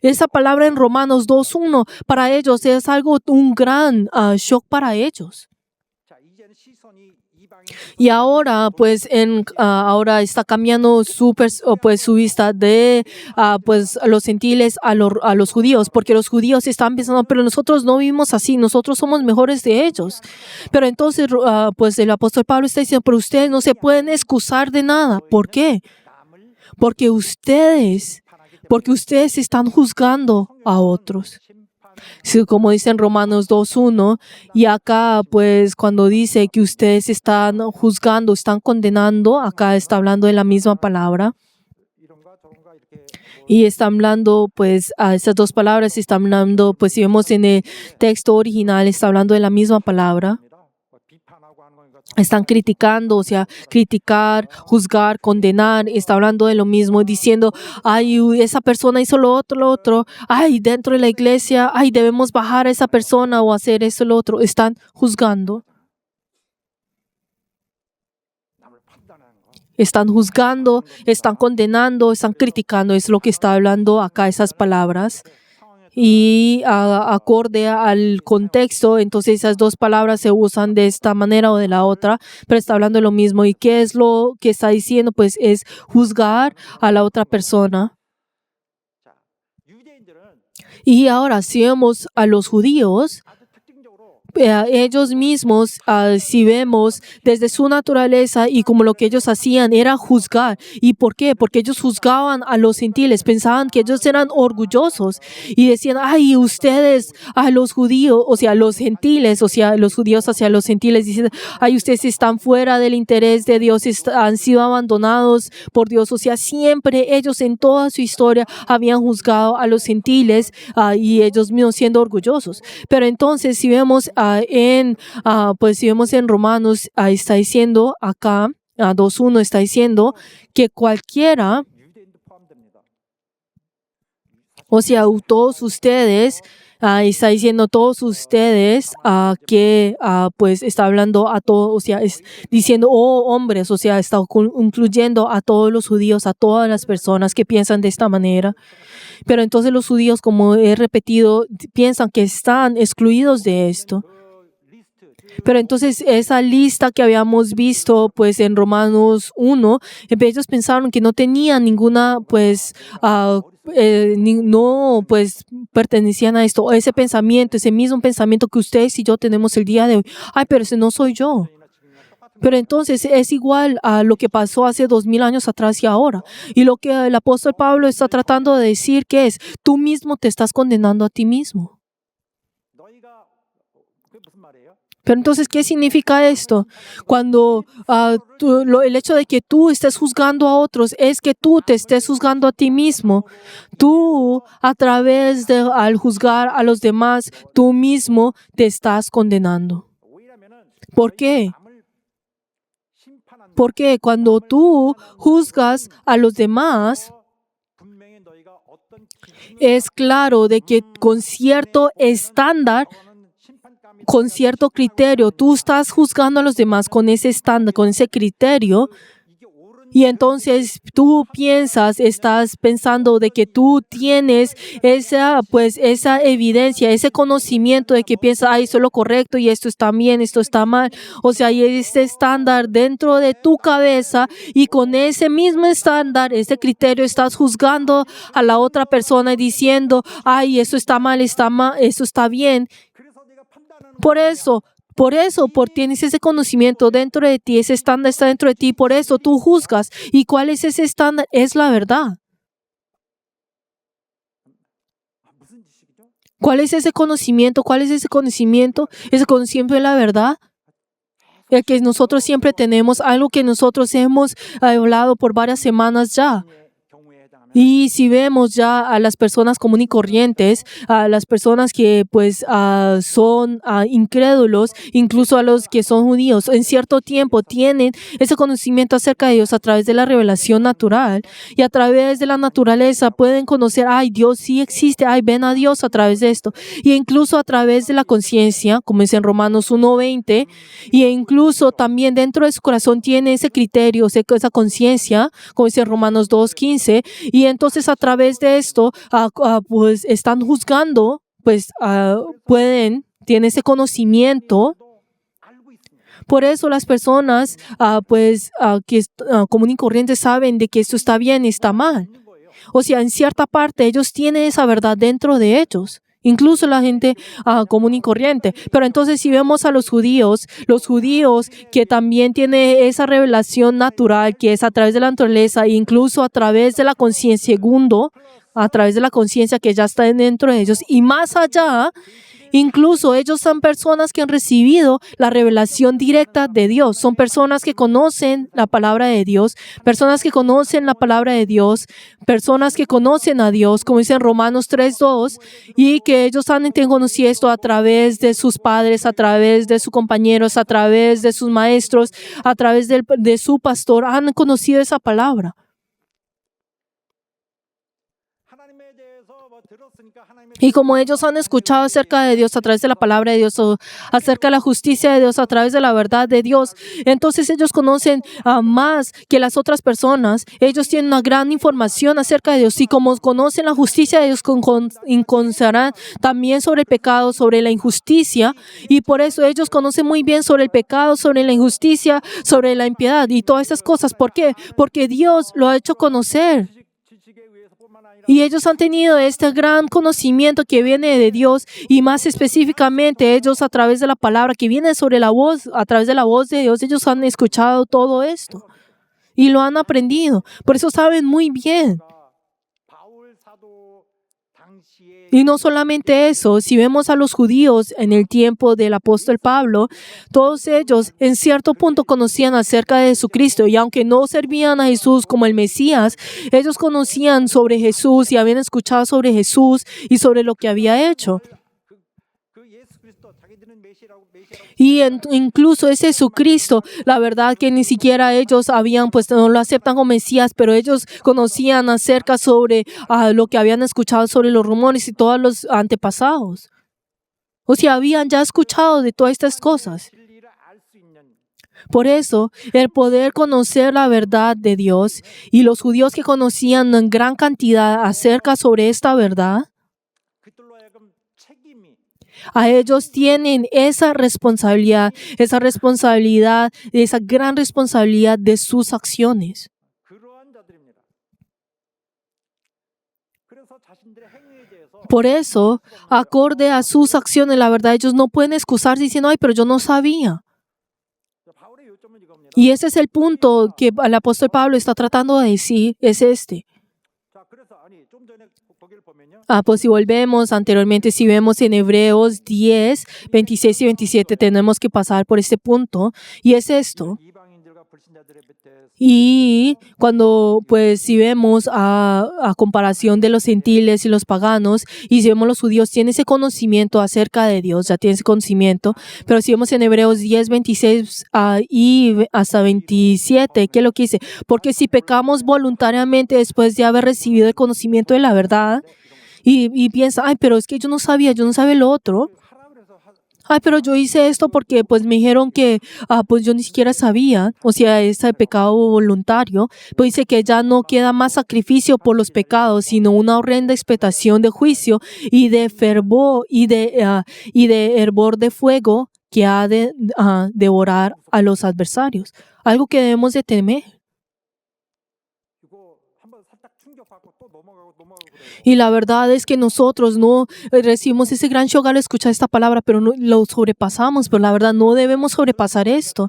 Esa palabra en Romanos 2:1 para ellos es un gran shock para ellos. Y ahora, pues, ahora está cambiando su vista de los gentiles a los judíos, porque los judíos están pensando, pero nosotros no vivimos así, nosotros somos mejores de ellos. Pero entonces, pues, el apóstol Pablo está diciendo, pero ustedes no se pueden excusar de nada. ¿Por qué? Porque ustedes están juzgando a otros. Sí, como dice en Romanos 2:1, y acá pues cuando dice que ustedes están juzgando, están condenando, acá está hablando de la misma palabra. Y está hablando, pues, a esas dos palabras, está hablando, pues, si vemos en el texto original, está hablando de la misma palabra. Están criticando, o sea, criticar, juzgar, condenar, está hablando de lo mismo, diciendo, ay, esa persona hizo lo otro, ay, dentro de la iglesia, ay, debemos bajar a esa persona o hacer eso, lo otro. Están juzgando. Están juzgando, están condenando, están criticando, es lo que está hablando acá esas palabras. Y acorde al contexto, entonces esas dos palabras se usan de esta manera o de la otra, pero está hablando de lo mismo. ¿Y qué es lo que está diciendo? Pues es juzgar a la otra persona. Y ahora, si vemos a los judíos, ellos mismos, si vemos desde su naturaleza y como lo que ellos hacían era juzgar. ¿Y por qué? Porque ellos juzgaban a los gentiles, pensaban que ellos eran orgullosos y decían, ay, ustedes, a los judíos, o sea, los gentiles, o sea, los judíos hacia los gentiles, dicen, ay, ustedes están fuera del interés de Dios, han sido abandonados por Dios. O sea, siempre ellos en toda su historia habían juzgado a los gentiles y ellos mismos siendo orgullosos. Pero entonces, si vemos pues si vemos en Romanos, está diciendo acá, 2:1 está diciendo que cualquiera, o sea, todos ustedes, está diciendo todos ustedes que pues está hablando a todos, o sea, es diciendo, oh hombres, o sea, está incluyendo a todos los judíos, a todas las personas que piensan de esta manera. Pero entonces los judíos, como he repetido, piensan que están excluidos de esto. Pero entonces esa lista que habíamos visto pues en Romanos 1, ellos pensaron que no tenían ninguna pues no pues pertenecían a esto, ese pensamiento, ese mismo pensamiento que ustedes y yo tenemos el día de hoy. Ay, pero ese no soy yo. Pero entonces es igual a lo que pasó hace 2000 años atrás y ahora. Y lo que el apóstol Pablo está tratando de decir que es, tú mismo te estás condenando a ti mismo. Pero entonces, ¿qué significa esto? Cuando el hecho de que tú estés juzgando a otros es que tú te estés juzgando a ti mismo. Tú, a través de al juzgar a los demás, tú mismo te estás condenando. ¿Por qué? Porque cuando tú juzgas a los demás, es claro de que con cierto estándar, con cierto criterio, tú estás juzgando a los demás con ese estándar, con ese criterio, y entonces tú estás pensando de que tú tienes esa evidencia, ese conocimiento de que piensas, ay, esto es lo correcto y esto está bien, esto está mal. O sea, hay ese estándar dentro de tu cabeza y con ese mismo estándar, ese criterio, estás juzgando a la otra persona y diciendo, ay, esto está mal, esto está bien. Por eso, tienes ese conocimiento dentro de ti, ese estándar está dentro de ti, por eso tú juzgas. ¿Y cuál es ese estándar? Es la verdad. ¿Cuál es ese conocimiento? ¿Cuál es ese conocimiento? Ese conocimiento de la verdad. El que nosotros siempre tenemos, algo que nosotros hemos hablado por varias semanas ya. Y si vemos ya a las personas comunes y corrientes, a las personas que pues son incrédulos, incluso a los que son judíos, en cierto tiempo tienen ese conocimiento acerca de Dios a través de la revelación natural y a través de la naturaleza pueden conocer, ay, Dios sí existe, ay, ven a Dios a través de esto. Y incluso a través de la conciencia, como es en Romanos 1:20, y incluso también dentro de su corazón tiene ese criterio, esa conciencia, como es en Romanos 2:15, y entonces a través de esto, pues están juzgando, pues tienen ese conocimiento. Por eso las personas, que común y corriente saben de que esto está bien y está mal. O sea, en cierta parte ellos tienen esa verdad dentro de ellos. Incluso la gente común y corriente. Pero entonces si vemos a los judíos que también tienen esa revelación natural que es a través de la naturaleza e incluso a través de la conciencia, segundo, a través de la conciencia que ya está dentro de ellos. Y más allá, incluso ellos son personas que han recibido la revelación directa de Dios. Son personas que conocen la palabra de Dios, personas que conocen la palabra de Dios, personas que conocen a Dios, como dice en Romanos 3:2, y que ellos han conocido esto a través de sus padres, a través de sus compañeros, a través de sus maestros, a través de su pastor. Han conocido esa palabra. Y como ellos han escuchado acerca de Dios a través de la palabra de Dios, o acerca de la justicia de Dios a través de la verdad de Dios, entonces ellos conocen más que las otras personas. Ellos tienen una gran información acerca de Dios, y como conocen la justicia de Dios, conocerán también sobre el pecado, sobre la injusticia, y por eso ellos conocen muy bien sobre el pecado, sobre la injusticia, sobre la impiedad y todas esas cosas. ¿Por qué? Porque Dios lo ha hecho conocer. Y ellos han tenido este gran conocimiento que viene de Dios, y más específicamente ellos a través de la palabra que viene sobre la voz, a través de la voz de Dios, ellos han escuchado todo esto y lo han aprendido. Por eso saben muy bien. Y no solamente eso, si vemos a los judíos en el tiempo del apóstol Pablo, todos ellos en cierto punto conocían acerca de Jesucristo, y aunque no servían a Jesús como el Mesías, ellos conocían sobre Jesús y habían escuchado sobre Jesús y sobre lo que había hecho. Y incluso es Jesucristo, la verdad que ni siquiera ellos habían, pues no lo aceptan como Mesías, pero ellos conocían acerca sobre lo que habían escuchado sobre los rumores y todos los antepasados. O sea, habían ya escuchado de todas estas cosas. Por eso, el poder conocer la verdad de Dios, y los judíos que conocían en gran cantidad acerca sobre esta verdad, a ellos tienen esa responsabilidad, esa gran responsabilidad de sus acciones. Por eso, acorde a sus acciones, la verdad, ellos no pueden excusarse diciendo, ay, pero yo no sabía. Y ese es el punto que el apóstol Pablo está tratando de decir, es este. Pues si volvemos anteriormente, si vemos en Hebreos 10, 26 y 27, tenemos que pasar por este punto, y es esto. Y cuando, pues, si vemos a comparación de los gentiles y los paganos, y si vemos los judíos, tienen ese conocimiento acerca de Dios, ya tienen ese conocimiento, pero si vemos en Hebreos 10, 26 y hasta 27, ¿qué es lo que dice? Porque si pecamos voluntariamente después de haber recibido el conocimiento de la verdad, y piensa, ay, pero es que yo no sabía lo otro. Ay, pero yo hice esto porque pues me dijeron que pues yo ni siquiera sabía, o sea, ese pecado voluntario. Pues dice que ya no queda más sacrificio por los pecados, sino una horrenda expectación de juicio y de fervor y de hervor de fuego que ha de devorar a los adversarios. Algo que debemos de temer. Y la verdad es que nosotros no recibimos ese gran shock al escuchar esta palabra, pero no lo sobrepasamos. Pero la verdad no debemos sobrepasar esto.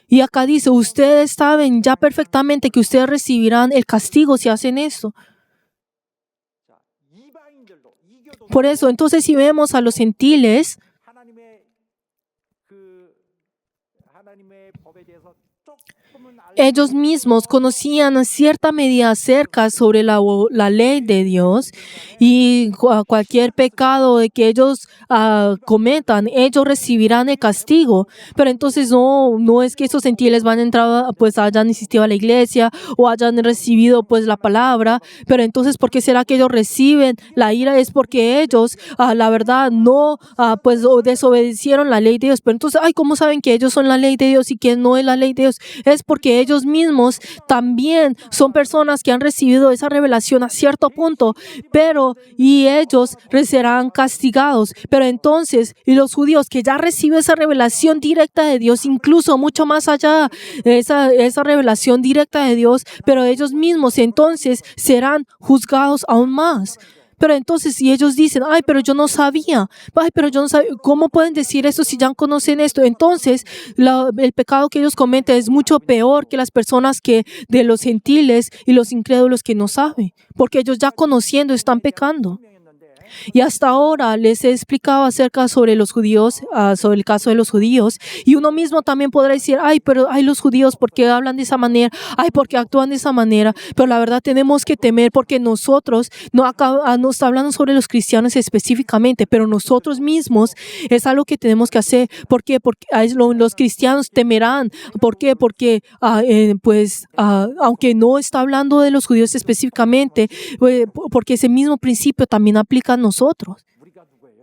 Y acá dice, ustedes saben ya perfectamente que ustedes recibirán el castigo si hacen esto. Por eso, entonces si vemos a los gentiles, ellos mismos conocían en cierta medida acerca sobre la ley de Dios, y cualquier pecado de que ellos cometan, ellos recibirán el castigo. Pero entonces no es que esos gentiles van a entrar, pues hayan asistido a la iglesia o hayan recibido pues la palabra, pero entonces ¿por qué será que ellos reciben la ira? Es porque ellos, la verdad, no pues desobedecieron la ley de Dios. Pero entonces, ¿cómo saben que ellos son la ley de Dios y que no es la ley de Dios? Es porque ellos mismos también son personas que han recibido esa revelación a cierto punto, y ellos serán castigados. Pero entonces, y los judíos que ya reciben esa revelación directa de Dios, incluso mucho más allá de esa revelación directa de Dios, pero ellos mismos entonces serán juzgados aún más. Pero entonces, si ellos dicen, ay, pero yo no sabía, ay, pero yo no sabía, ¿cómo pueden decir eso si ya conocen esto? Entonces, el pecado que ellos cometen es mucho peor que las personas que de los gentiles y los incrédulos que no saben, porque ellos ya conociendo están pecando. Y hasta ahora les he explicado acerca sobre los judíos, sobre el caso de los judíos. Y uno mismo también podrá decir, ay, pero hay los judíos, ¿por qué hablan de esa manera? Ay, ¿por qué actúan de esa manera? Pero la verdad tenemos que temer porque nosotros, no está hablando sobre los cristianos específicamente, pero nosotros mismos es algo que tenemos que hacer. ¿Por qué? Porque los cristianos temerán. ¿Por qué? Porque, aunque no está hablando de los judíos específicamente, porque ese mismo principio también aplica a nosotros.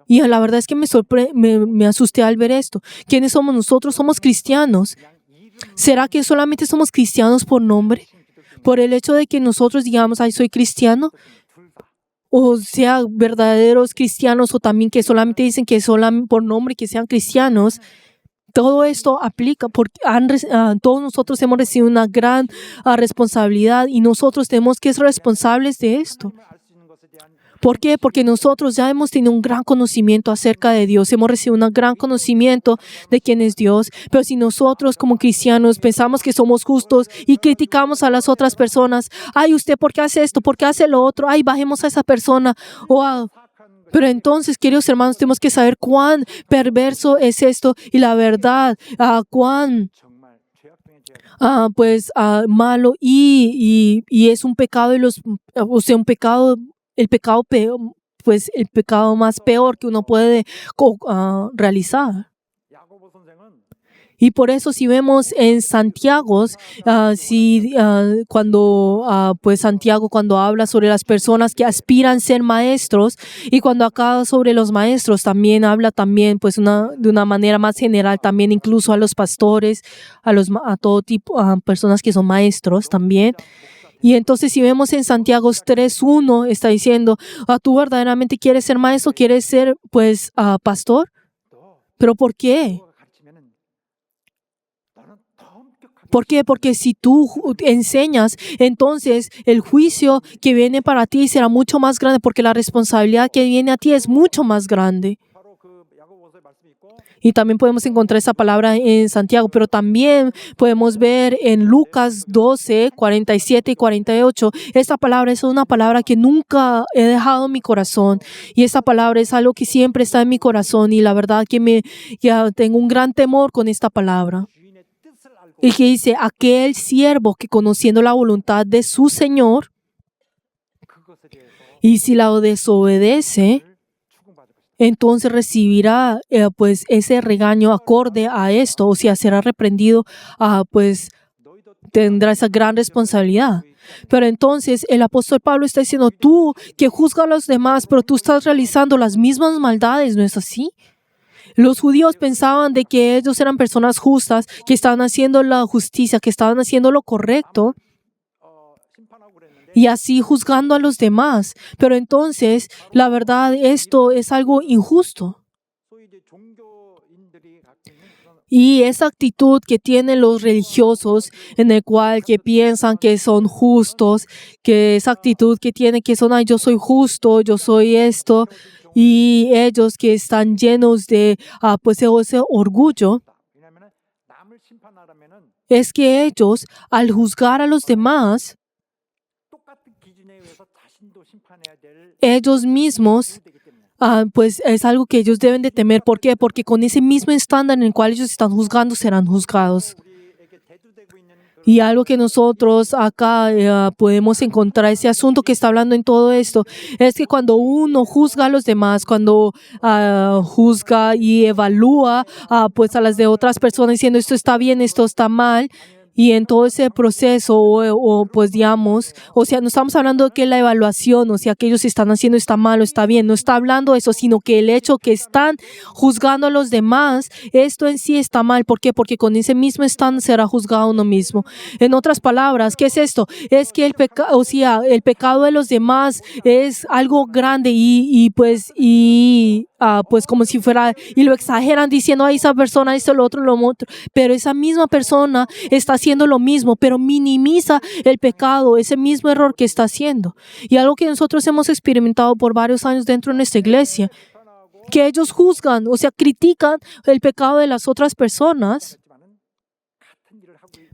Y la verdad es que me asusté al ver esto. ¿Quiénes somos nosotros? Somos cristianos. ¿Será que solamente somos cristianos por nombre? Por el hecho de que nosotros digamos, ay, soy cristiano. O sea, verdaderos cristianos, o también que solamente dicen que solamente por nombre que sean cristianos. Todo esto aplica porque todos nosotros hemos recibido una gran responsabilidad y nosotros tenemos que ser responsables de esto. ¿Por qué? Porque nosotros ya hemos tenido un gran conocimiento acerca de Dios, hemos recibido un gran conocimiento de quién es Dios, pero si nosotros como cristianos pensamos que somos justos y criticamos a las otras personas, ay, ¿usted por qué hace esto? ¿Por qué hace lo otro? Ay, bajemos a esa persona. Pero entonces, queridos hermanos, tenemos que saber cuán perverso es esto y la verdad, cuán malo y es un pecado un pecado. El pecado peor, pues el pecado más peor que uno puede realizar. Y por eso si vemos en Santiago, Santiago cuando habla sobre las personas que aspiran a ser maestros y cuando acaba sobre los maestros también habla también pues de una manera más general también incluso a los pastores, a todo tipo, a personas que son maestros también. Y entonces si vemos en Santiago 3:1 está diciendo, ¿tú verdaderamente quieres ser maestro? ¿Quieres ser pastor? ¿Pero por qué? ¿Por qué? Porque si tú enseñas, entonces el juicio que viene para ti será mucho más grande porque la responsabilidad que viene a ti es mucho más grande. Y también podemos encontrar esa palabra en Santiago, pero también podemos ver en Lucas 12, 47 y 48. Esta palabra es una palabra que nunca he dejado en mi corazón. Y esta palabra es algo que siempre está en mi corazón. Y la verdad que ya tengo un gran temor con esta palabra. Y que dice, aquel siervo que conociendo la voluntad de su Señor, y si la desobedece, entonces recibirá ese regaño acorde a esto, o sea, será reprendido, tendrá esa gran responsabilidad. Pero entonces el apóstol Pablo está diciendo, tú que juzgas a los demás, pero tú estás realizando las mismas maldades, ¿no es así? Los judíos pensaban de que ellos eran personas justas, que estaban haciendo la justicia, que estaban haciendo lo correcto, y así juzgando a los demás. Pero entonces, la verdad, esto es algo injusto. Y esa actitud que tienen los religiosos, en el cual que piensan que son justos, que esa actitud que tienen que son, ay, yo soy justo, yo soy esto, y ellos que están llenos de ese orgullo, es que ellos, al juzgar a los demás, ellos mismos, es algo que ellos deben de temer. ¿Por qué? Porque con ese mismo estándar en el cual ellos están juzgando, serán juzgados. Y algo que nosotros acá podemos encontrar, ese asunto que está hablando en todo esto, es que cuando uno juzga a los demás, cuando juzga y evalúa a las de otras personas diciendo esto está bien, esto está mal, y en todo ese proceso, digamos, no estamos hablando de que la evaluación, que ellos están haciendo está mal o está bien, no está hablando de eso, sino que el hecho que están juzgando a los demás, esto en sí está mal. ¿Por qué? Porque con ese mismo stand será juzgado uno mismo. En otras palabras, ¿qué es esto? Es que el pecado de los demás es algo grande como si fuera, y lo exageran diciendo, esa persona, esto, lo otro, pero esa misma persona está haciendo lo mismo, pero minimiza el pecado, ese mismo error que está haciendo. Y algo que nosotros hemos experimentado por varios años dentro de nuestra iglesia, que ellos juzgan, o sea, critican el pecado de las otras personas,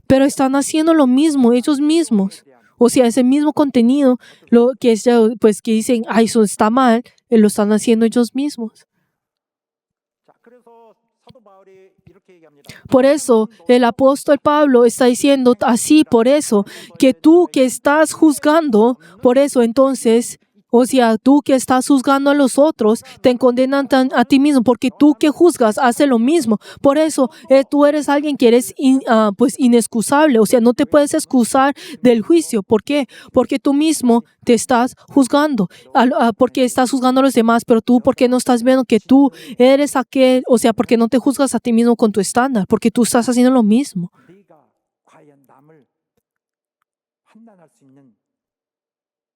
pero están haciendo lo mismo ellos mismos. O sea, ese mismo contenido, lo que es, pues, que dicen, ay, eso está mal, lo están haciendo ellos mismos. Por eso el apóstol Pablo está diciendo así, por eso, que tú que estás juzgando, por eso entonces, o sea, tú que estás juzgando a los otros, te condenan a ti mismo, porque tú que juzgas hace lo mismo. Por eso tú eres alguien que eres pues inexcusable, o sea, no te puedes excusar del juicio. ¿Por qué? Porque tú mismo te estás juzgando, porque estás juzgando a los demás, pero tú, ¿por qué no estás viendo que tú eres aquel? O sea, porque no te juzgas a ti mismo con tu estándar, porque tú estás haciendo lo mismo. 네가 과연 남을 판단할 수 있는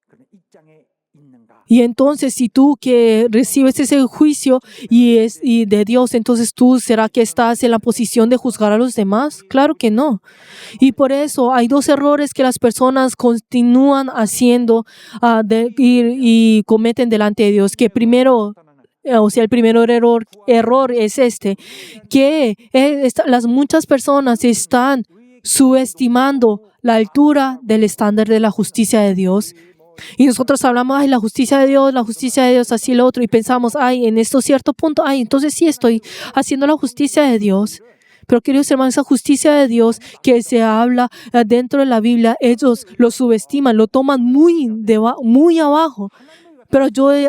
그런 입장에 있는가? Y entonces, si tú que recibes ese juicio y de Dios, entonces tú, ¿será que estás en la posición de juzgar a los demás? Claro que no. Y por eso hay dos errores que las personas continúan haciendo y cometen delante de Dios. Que primero, o sea, el primer error es que las muchas personas están subestimando la altura del estándar de la justicia de Dios. Y nosotros hablamos, ay, la justicia de Dios, así lo otro, y pensamos, ay, en esto cierto punto, ay, entonces sí estoy haciendo la justicia de Dios. Pero queridos hermanos, esa justicia de Dios que se habla dentro de la Biblia, ellos lo subestiman, lo toman muy abajo. Pero yo he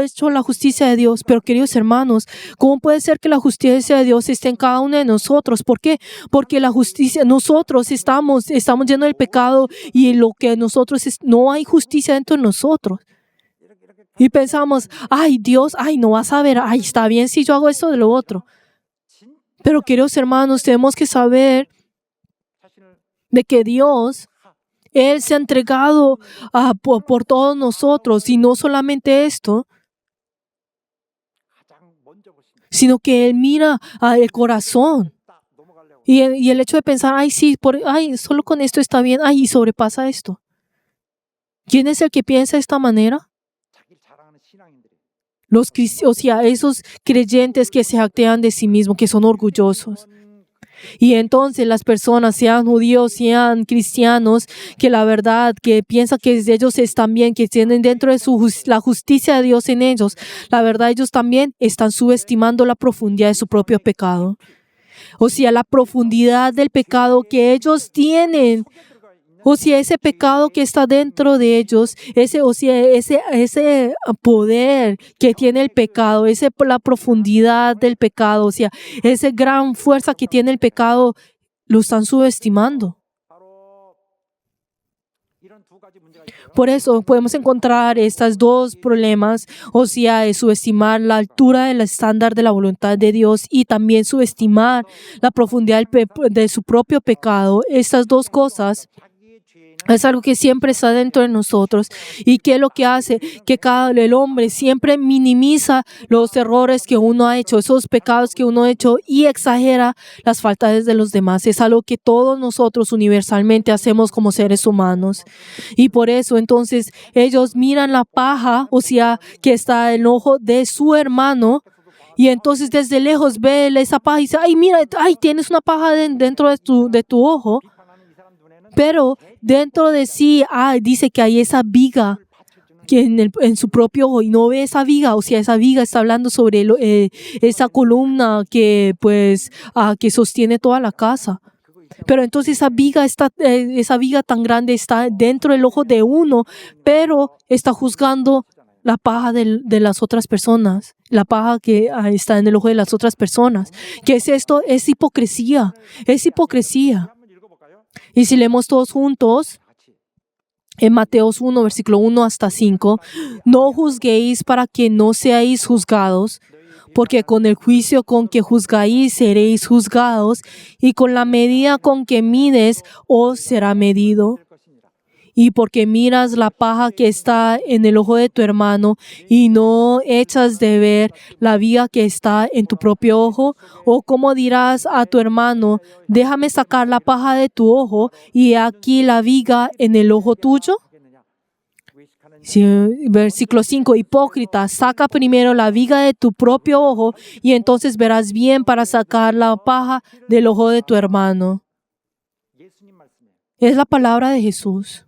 hecho la justicia de Dios. Pero queridos hermanos, ¿cómo puede ser que la justicia de Dios esté en cada uno de nosotros? ¿Por qué? Porque la justicia, nosotros estamos llenos del pecado y lo que nosotros no hay justicia dentro de nosotros. Y pensamos, ay, Dios, ay, no vas a ver, ay, está bien si yo hago esto de lo otro. Pero queridos hermanos, tenemos que saber de que Dios, Él se ha entregado por todos nosotros, y no solamente esto, sino que Él mira el corazón. Y el hecho de pensar, ay, sí, solo con esto está bien, ay, y sobrepasa esto. ¿Quién es el que piensa de esta manera? O sea, esos creyentes que se jactean de sí mismos, que son orgullosos. Y entonces las personas, sean judíos, sean cristianos, que la verdad, que piensan que ellos están bien, que tienen dentro de la justicia de Dios en ellos, la verdad ellos también están subestimando la profundidad de su propio pecado. O sea, la profundidad del pecado que ellos tienen. O sea, ese pecado que está dentro de ellos, ese poder que tiene el pecado, la profundidad del pecado, o sea, esa gran fuerza que tiene el pecado, lo están subestimando. Por eso podemos encontrar estos dos problemas, o sea, subestimar la altura del estándar de la voluntad de Dios y también subestimar la profundidad de su propio pecado. Estas dos cosas es algo que siempre está dentro de nosotros. ¿Y qué es lo que hace? Que el hombre siempre minimiza los errores que uno ha hecho, esos pecados que uno ha hecho, y exagera las faltas de los demás. Es algo que todos nosotros universalmente hacemos como seres humanos. Y por eso entonces ellos miran la paja, o sea, que está en el ojo de su hermano, y entonces desde lejos ve esa paja y dice, ay, mira, ay, tienes una paja dentro de tu ojo. Pero dentro de sí dice que hay esa viga que en su propio ojo, y no ve esa viga. O sea, esa viga está hablando sobre esa columna que que sostiene toda la casa. Pero entonces esa viga tan grande está dentro del ojo de uno, pero está juzgando la paja de las otras personas, la paja que está en el ojo de las otras personas. ¿Qué es esto? Es hipocresía. Es hipocresía. Y si leemos todos juntos, en Mateos 1, versículo 1 hasta 5, no juzguéis para que no seáis juzgados, porque con el juicio con que juzgáis seréis juzgados, y con la medida con que mides os será medido. y porque miras la paja que está en el ojo de tu hermano y no echas de ver la viga que está en tu propio ojo? ¿O cómo dirás a tu hermano, déjame sacar la paja de tu ojo y aquí la viga en el ojo tuyo? Sí, versículo 5, hipócrita, saca primero la viga de tu propio ojo y entonces verás bien para sacar la paja del ojo de tu hermano. Es la palabra de Jesús.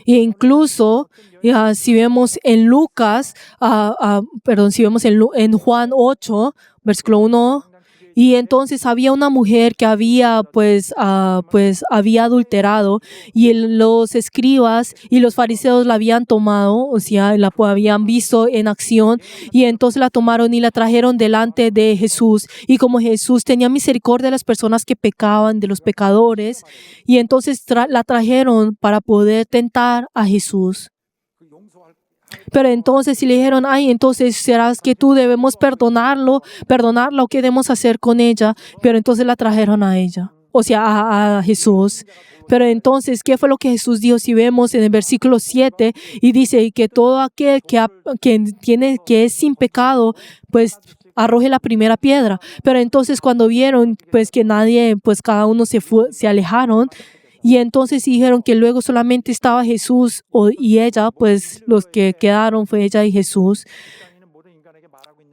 E incluso, si vemos en Lucas, si vemos en Juan 8, versículo 1, y entonces había una mujer que había había adulterado y los escribas y los fariseos la habían tomado, o sea, la habían visto en acción y entonces la tomaron y la trajeron delante de Jesús. Y como Jesús tenía misericordia de las personas que pecaban, de los pecadores, y entonces la trajeron para poder tentar a Jesús. Pero entonces si le dijeron, entonces serás que tú debemos perdonarla, o qué debemos hacer con ella. Pero entonces la trajeron a ella, o sea, a Jesús. Pero entonces, ¿qué fue lo que Jesús dijo? Si vemos en el versículo 7, y dice que todo aquel que es sin pecado, pues arroje la primera piedra. Pero entonces cuando vieron pues que nadie, pues cada uno se alejaron. Y entonces dijeron que luego solamente estaba Jesús y ella, pues los que quedaron fue ella y Jesús.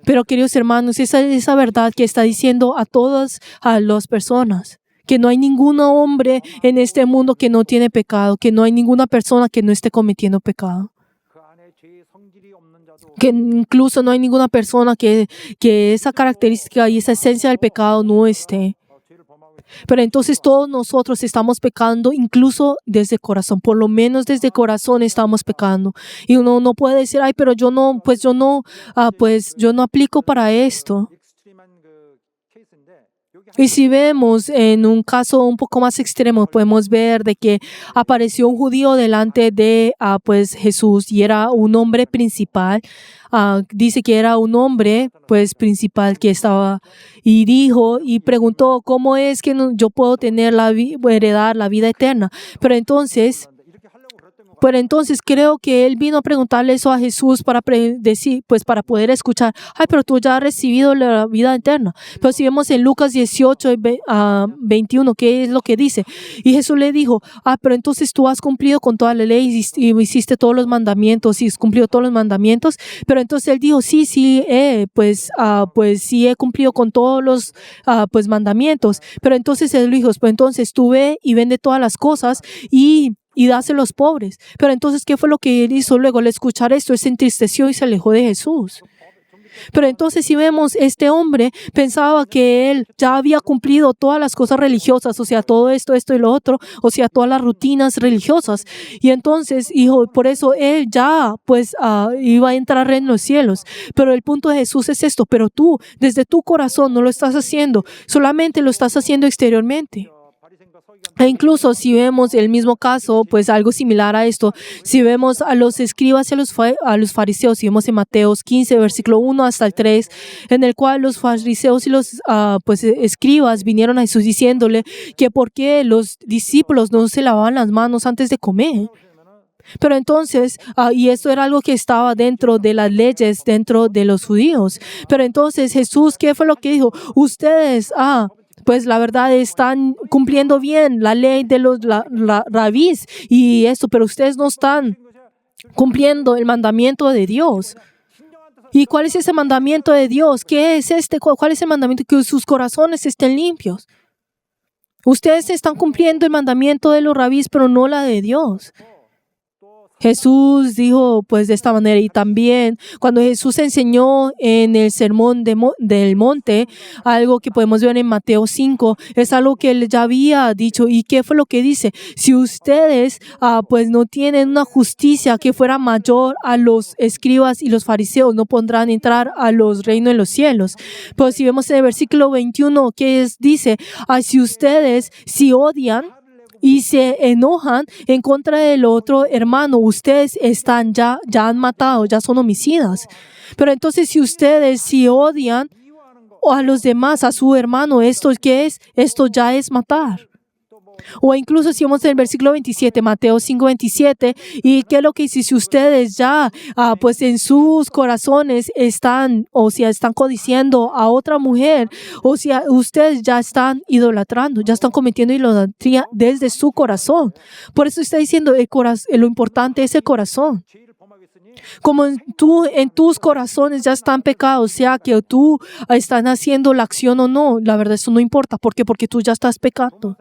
Pero queridos hermanos, esa verdad que está diciendo a todas las personas, que no hay ningún hombre en este mundo que no tiene pecado, que no hay ninguna persona que no esté cometiendo pecado. Que incluso no hay ninguna persona que esa característica y esa esencia del pecado no esté. Pero entonces todos nosotros estamos pecando incluso desde el corazón, por lo menos desde el corazón estamos pecando. Y uno no puede decir, pero yo no aplico para esto. Y si vemos en un caso un poco más extremo, podemos ver de que apareció un judío delante de Jesús y era un hombre principal. Dice que era un hombre principal que estaba y dijo y preguntó, ¿cómo es que yo puedo heredar la vida eterna? Pero entonces creo que él vino a preguntarle eso a Jesús para poder escuchar, pero tú ya has recibido la vida eterna. Pero si vemos en Lucas 18, 21, ¿qué es lo que dice? Y Jesús le dijo, pero entonces tú has cumplido con toda la ley y hiciste todos los mandamientos y has cumplido todos los mandamientos. Pero entonces él dijo, sí, sí he cumplido con todos los mandamientos. Pero entonces él dijo, pues entonces tú ve y vende todas las cosas y dáselo a los pobres. Pero entonces, ¿qué fue lo que él hizo luego? Al escuchar esto, él se entristeció y se alejó de Jesús. Pero entonces, si vemos, este hombre pensaba que él ya había cumplido todas las cosas religiosas, o sea, todo esto y lo otro, o sea, todas las rutinas religiosas. Y entonces, por eso él ya, iba a entrar en los cielos. Pero el punto de Jesús es esto, pero tú, desde tu corazón, no lo estás haciendo, solamente lo estás haciendo exteriormente. E incluso si vemos el mismo caso, algo similar a esto, si vemos a los escribas y a los fariseos, si vemos en Mateos 15, versículo 1 hasta el 3, en el cual los fariseos y los escribas vinieron a Jesús diciéndole que por qué los discípulos no se lavaban las manos antes de comer. Pero entonces, y esto era algo que estaba dentro de las leyes, dentro de los judíos. Pero entonces Jesús, ¿qué fue lo que dijo? Ustedes, la verdad están cumpliendo bien la ley de los rabís y esto, pero ustedes no están cumpliendo el mandamiento de Dios. ¿Y cuál es ese mandamiento de Dios? ¿Qué es este? ¿Cuál es el mandamiento? Que sus corazones estén limpios. Ustedes están cumpliendo el mandamiento de los rabís, pero no la de Dios. Jesús dijo de esta manera, y también cuando Jesús enseñó en el sermón del monte, algo que podemos ver en Mateo 5, es algo que él ya había dicho. ¿Y qué fue lo que dice? Si ustedes no tienen una justicia que fuera mayor a los escribas y los fariseos, no podrán entrar a los reinos de los cielos. Pues si vemos en el versículo 21, que dice, si ustedes odian y se enojan en contra del otro hermano, ustedes ya han matado, ya son homicidas. Pero entonces si ustedes odian a los demás, a su hermano, ¿esto qué es? Esto ya es matar. O incluso si vamos en el versículo 27, Mateo 5:27, y qué es lo que dice, si ustedes ya, pues en sus corazones están, o sea, están codiciando a otra mujer, o sea, ustedes ya están idolatrando, ya están cometiendo idolatría desde su corazón. Por eso está diciendo, lo importante es el corazón. Como en tus corazones ya están pecados, sea que tú están haciendo la acción o no, la verdad eso no importa. ¿Por qué? Porque tú ya estás pecando.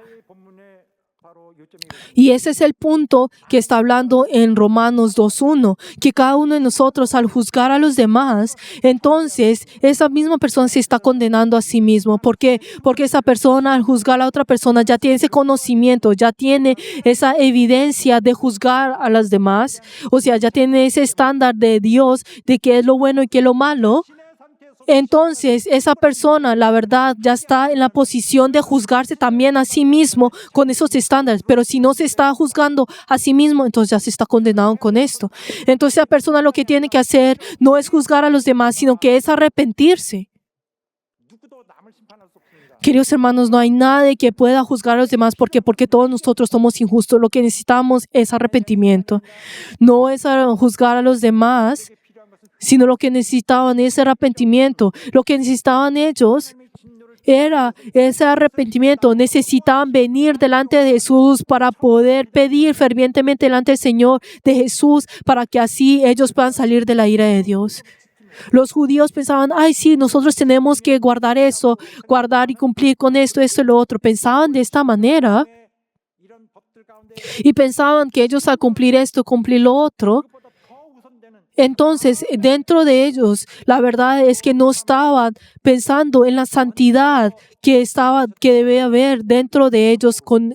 Y ese es el punto que está hablando en Romanos 2:1, que cada uno de nosotros al juzgar a los demás, entonces esa misma persona se está condenando a sí mismo. ¿Por qué? Porque esa persona al juzgar a otra persona ya tiene ese conocimiento, ya tiene esa evidencia de juzgar a las demás, o sea, ya tiene ese estándar de Dios de qué es lo bueno y qué es lo malo. Entonces, esa persona, la verdad, ya está en la posición de juzgarse también a sí mismo con esos estándares. Pero si no se está juzgando a sí mismo, entonces ya se está condenado con esto. Entonces, esa persona lo que tiene que hacer no es juzgar a los demás, sino que es arrepentirse. Queridos hermanos, no hay nadie que pueda juzgar a los demás. ¿Por qué? Porque todos nosotros somos injustos. Lo que necesitamos es arrepentimiento. No es juzgar a los demás, sino lo que necesitaban es arrepentimiento. Lo que necesitaban ellos era ese arrepentimiento. Necesitaban venir delante de Jesús para poder pedir fervientemente delante del Señor de Jesús para que así ellos puedan salir de la ira de Dios. Los judíos pensaban, ay, sí, nosotros tenemos que guardar eso, guardar y cumplir con esto, esto y lo otro. Pensaban de esta manera y pensaban que ellos al cumplir esto, cumplir lo otro, entonces, dentro de ellos, la verdad es que no estaban pensando en la santidad que debe haber dentro de ellos con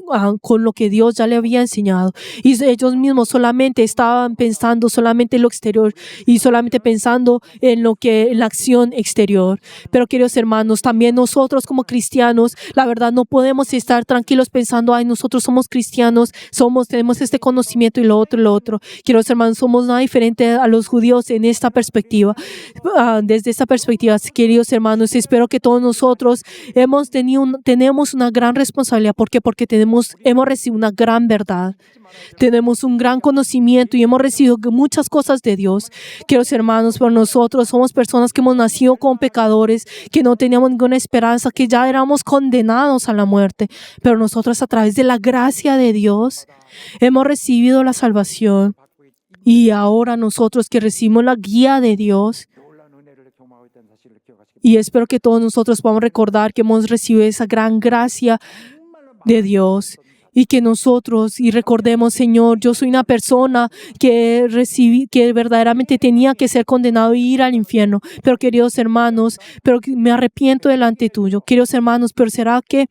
lo que Dios ya le había enseñado. Y ellos mismos solamente estaban pensando solamente en lo exterior y solamente pensando en la acción exterior. Pero queridos hermanos, también nosotros como cristianos, la verdad no podemos estar tranquilos pensando, ay, nosotros somos cristianos, tenemos este conocimiento y lo otro. Queridos hermanos, somos nada diferente a los judíos en esta perspectiva. Desde esta perspectiva, queridos hermanos, espero que todos nosotros tenemos una gran responsabilidad. ¿Por qué? Porque hemos recibido una gran verdad. Tenemos un gran conocimiento y hemos recibido muchas cosas de Dios. Queridos hermanos, pero nosotros somos personas que hemos nacido como pecadores, que no teníamos ninguna esperanza, que ya éramos condenados a la muerte. Pero nosotros a través de la gracia de Dios hemos recibido la salvación. Y ahora nosotros que recibimos la guía de Dios, y espero que todos nosotros podamos recordar que hemos recibido esa gran gracia de Dios y que nosotros, y recordemos, Señor, yo soy una persona que verdaderamente tenía que ser condenado e ir al infierno. Pero queridos hermanos, pero me arrepiento delante tuyo. Queridos hermanos, pero ¿será que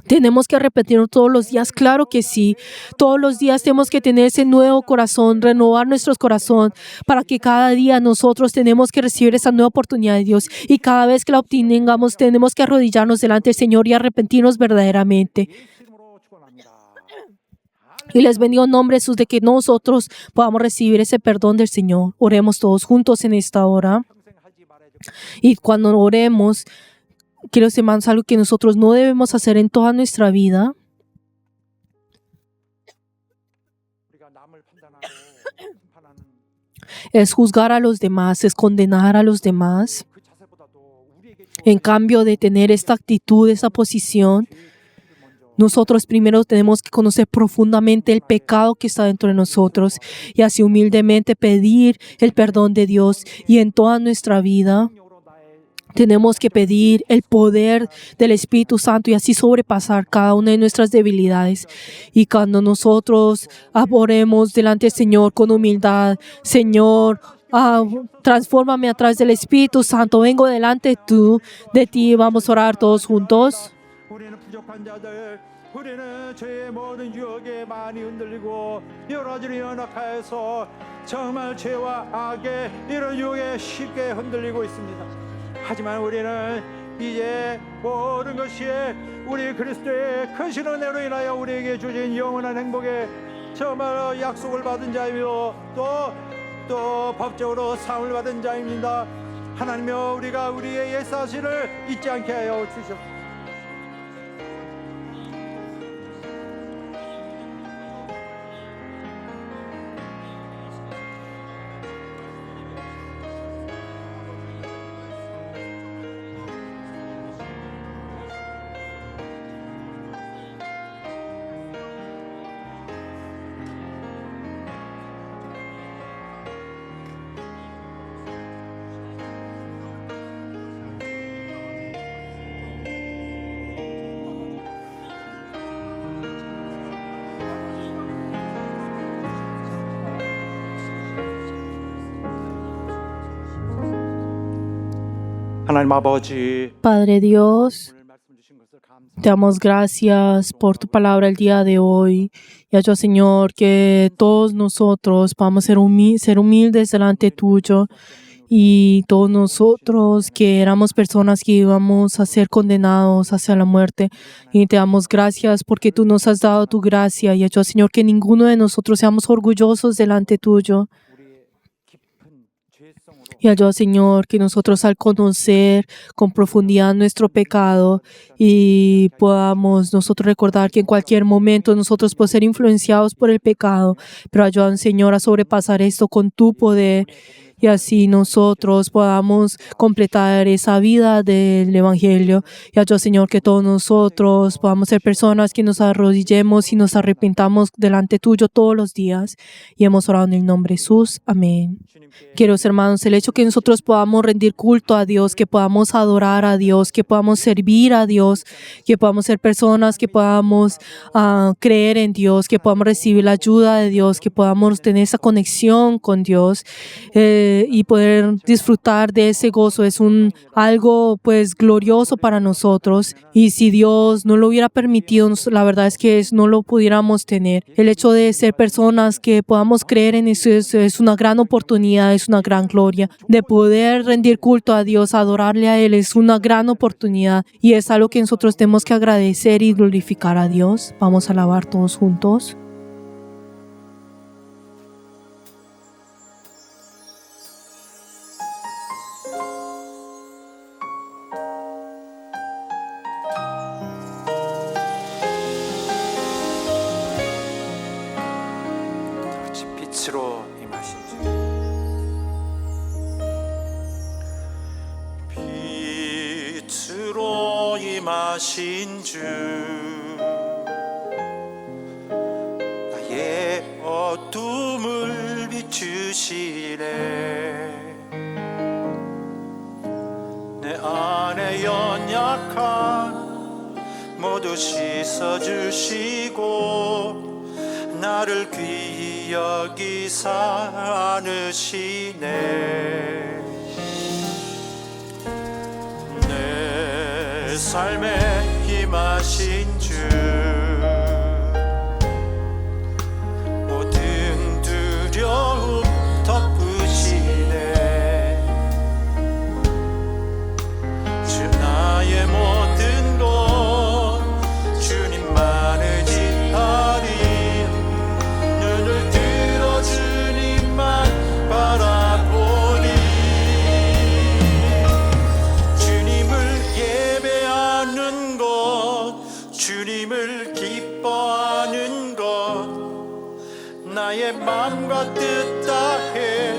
tenemos que repetirlo todos los días? Claro que sí. Todos los días tenemos que tener ese nuevo corazón, renovar nuestro corazón para que cada día nosotros tenemos que recibir esa nueva oportunidad de Dios. Y cada vez que la obtengamos, tenemos que arrodillarnos delante del Señor y arrepentirnos verdaderamente. Y les bendigo en nombre de Jesús de que nosotros podamos recibir ese perdón del Señor. Oremos todos juntos en esta hora. Y cuando oremos, queridos hermanos, algo que nosotros no debemos hacer en toda nuestra vida es juzgar a los demás, es condenar a los demás. En cambio de tener esta actitud, esa posición, nosotros primero tenemos que conocer profundamente el pecado que está dentro de nosotros y así humildemente pedir el perdón de Dios. Y en toda nuestra vida tenemos que pedir el poder del Espíritu Santo y así sobrepasar cada una de nuestras debilidades. Y cuando nosotros oremos delante del Señor con humildad, Señor, transfórmame a través del Espíritu Santo, vengo delante de ti, vamos a orar todos juntos. 우리는 부족한 자들, 우리는 죄의 모든 유혹에 많이 흔들리고 여러 가지로 연약하여서 정말 죄와 악의 이런 유혹에 쉽게 흔들리고 있습니다. 하지만 우리는 이제 모든 것이 우리 그리스도의 크신 은혜로 인하여 우리에게 주신 영원한 행복의 정말 약속을 받은 자이며 또 법적으로 사함을 받은 자입니다. 하나님여, 우리가 우리의 옛 사실을 잊지 않게 하여 주시옵소서. 하나님 아버지, Padre Dios, te damos gracias por tu palabra el día de hoy. Y ayuda, Señor, que todos nosotros podamos ser humildes delante tuyo. Y todos nosotros que éramos personas que íbamos a ser condenados hacia la muerte. Y te damos gracias porque tú nos has dado tu gracia. Y ayuda, Señor, que ninguno de nosotros seamos orgullosos delante tuyo. Y ayuda, Señor, que nosotros al conocer con profundidad nuestro pecado y podamos nosotros recordar que en cualquier momento nosotros podemos ser influenciados por el pecado, pero ayuda, Señor, a sobrepasar esto con tu poder. Y así nosotros podamos completar esa vida del Evangelio. Y ayuda, Señor, que todos nosotros podamos ser personas que nos arrodillemos y nos arrepentamos delante tuyo todos los días. Y hemos orado en el nombre de Jesús. Amén. Queridos hermanos, el hecho que nosotros podamos rendir culto a Dios, que podamos adorar a Dios, que podamos servir a Dios, que podamos ser personas que podamos creer en Dios, que podamos recibir la ayuda de Dios, que podamos tener esa conexión con Dios y poder disfrutar de ese gozo es algo pues glorioso para nosotros. Y si Dios no lo hubiera permitido, la verdad es que no lo pudiéramos tener. El hecho de ser personas que podamos creer en eso es una gran oportunidad, es una gran gloria. De poder rendir culto a Dios, adorarle a Él, es una gran oportunidad y es algo que nosotros tenemos que agradecer y glorificar a Dios. Vamos a alabar todos juntos. 빛으로 임하신 주, 빛으로 임하신 주, 나의 어둠을 비추시네. 내 안에 연약한 모두 씻어주시고 나를 귀히 여기사 안으시네. 내 삶에 임하신 주, 모든 두려움 덮으시네. 주 나의 모든 것 주님만 의지하리. 눈을 들어 주님만 바라보니 주님을 예배하는 것, 주님을 기뻐하는 것, 나의 마음과 뜻 다해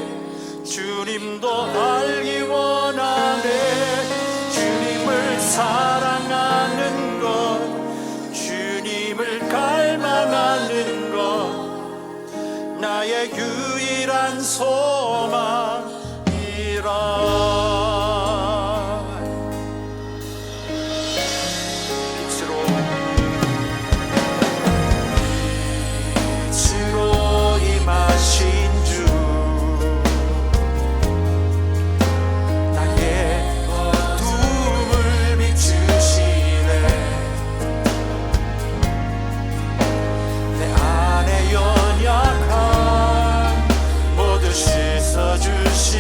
주님도 알기 원하네. 주님을 사랑하는 것, 주님을 갈망하는 것, 나의 유일한 소망이라. 빛으로 임하신 주, 나의 어둠을 비추시네. 내 안에 연약한 모두 씻어주시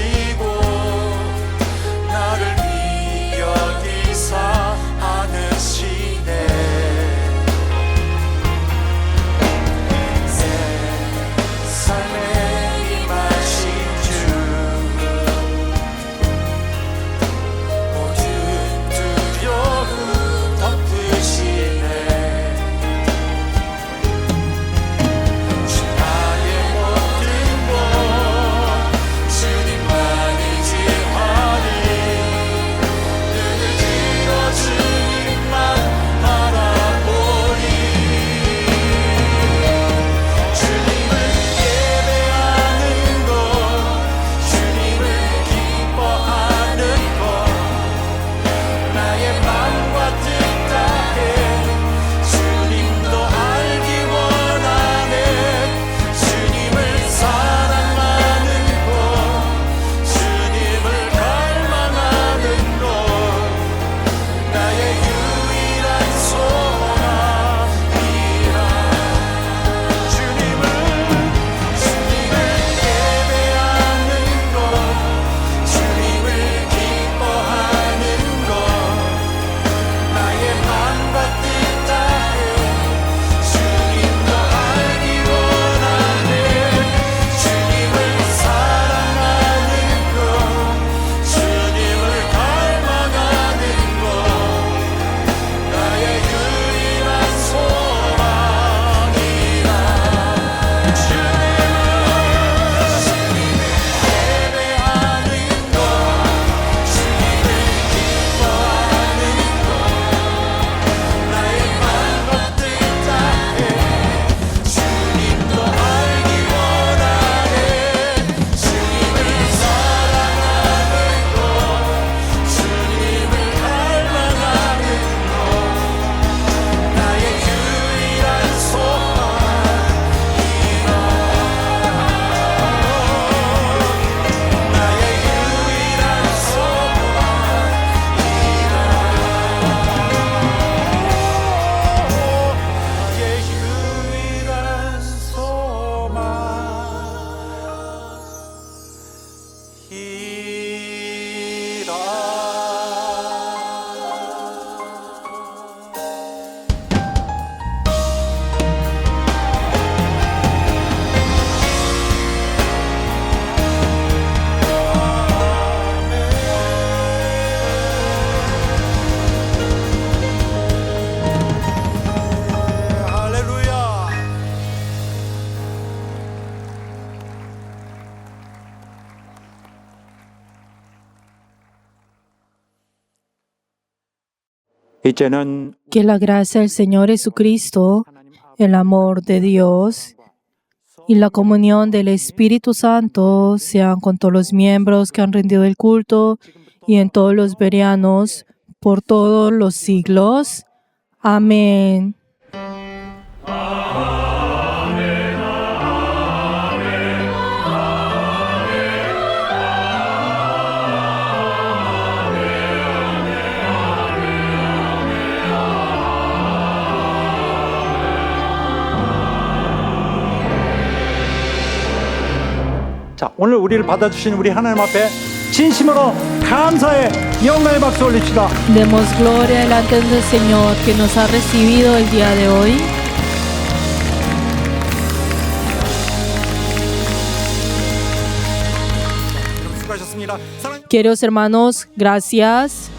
이제는 Que la gracia del Señor Jesucristo, el amor de Dios y la comunión del Espíritu Santo sean con todos los miembros que han rendido el culto y en todos los verianos por todos los siglos. Amén. 자, 오늘 우리를 받아주신 우리 하나님 앞에 진심으로 감사의 영광의 박수 올립시다. Demos gloria delante del Señor que nos ha recibido el día de hoy. 수고하셨습니다. 사랑합니다. Queridos hermanos, gracias.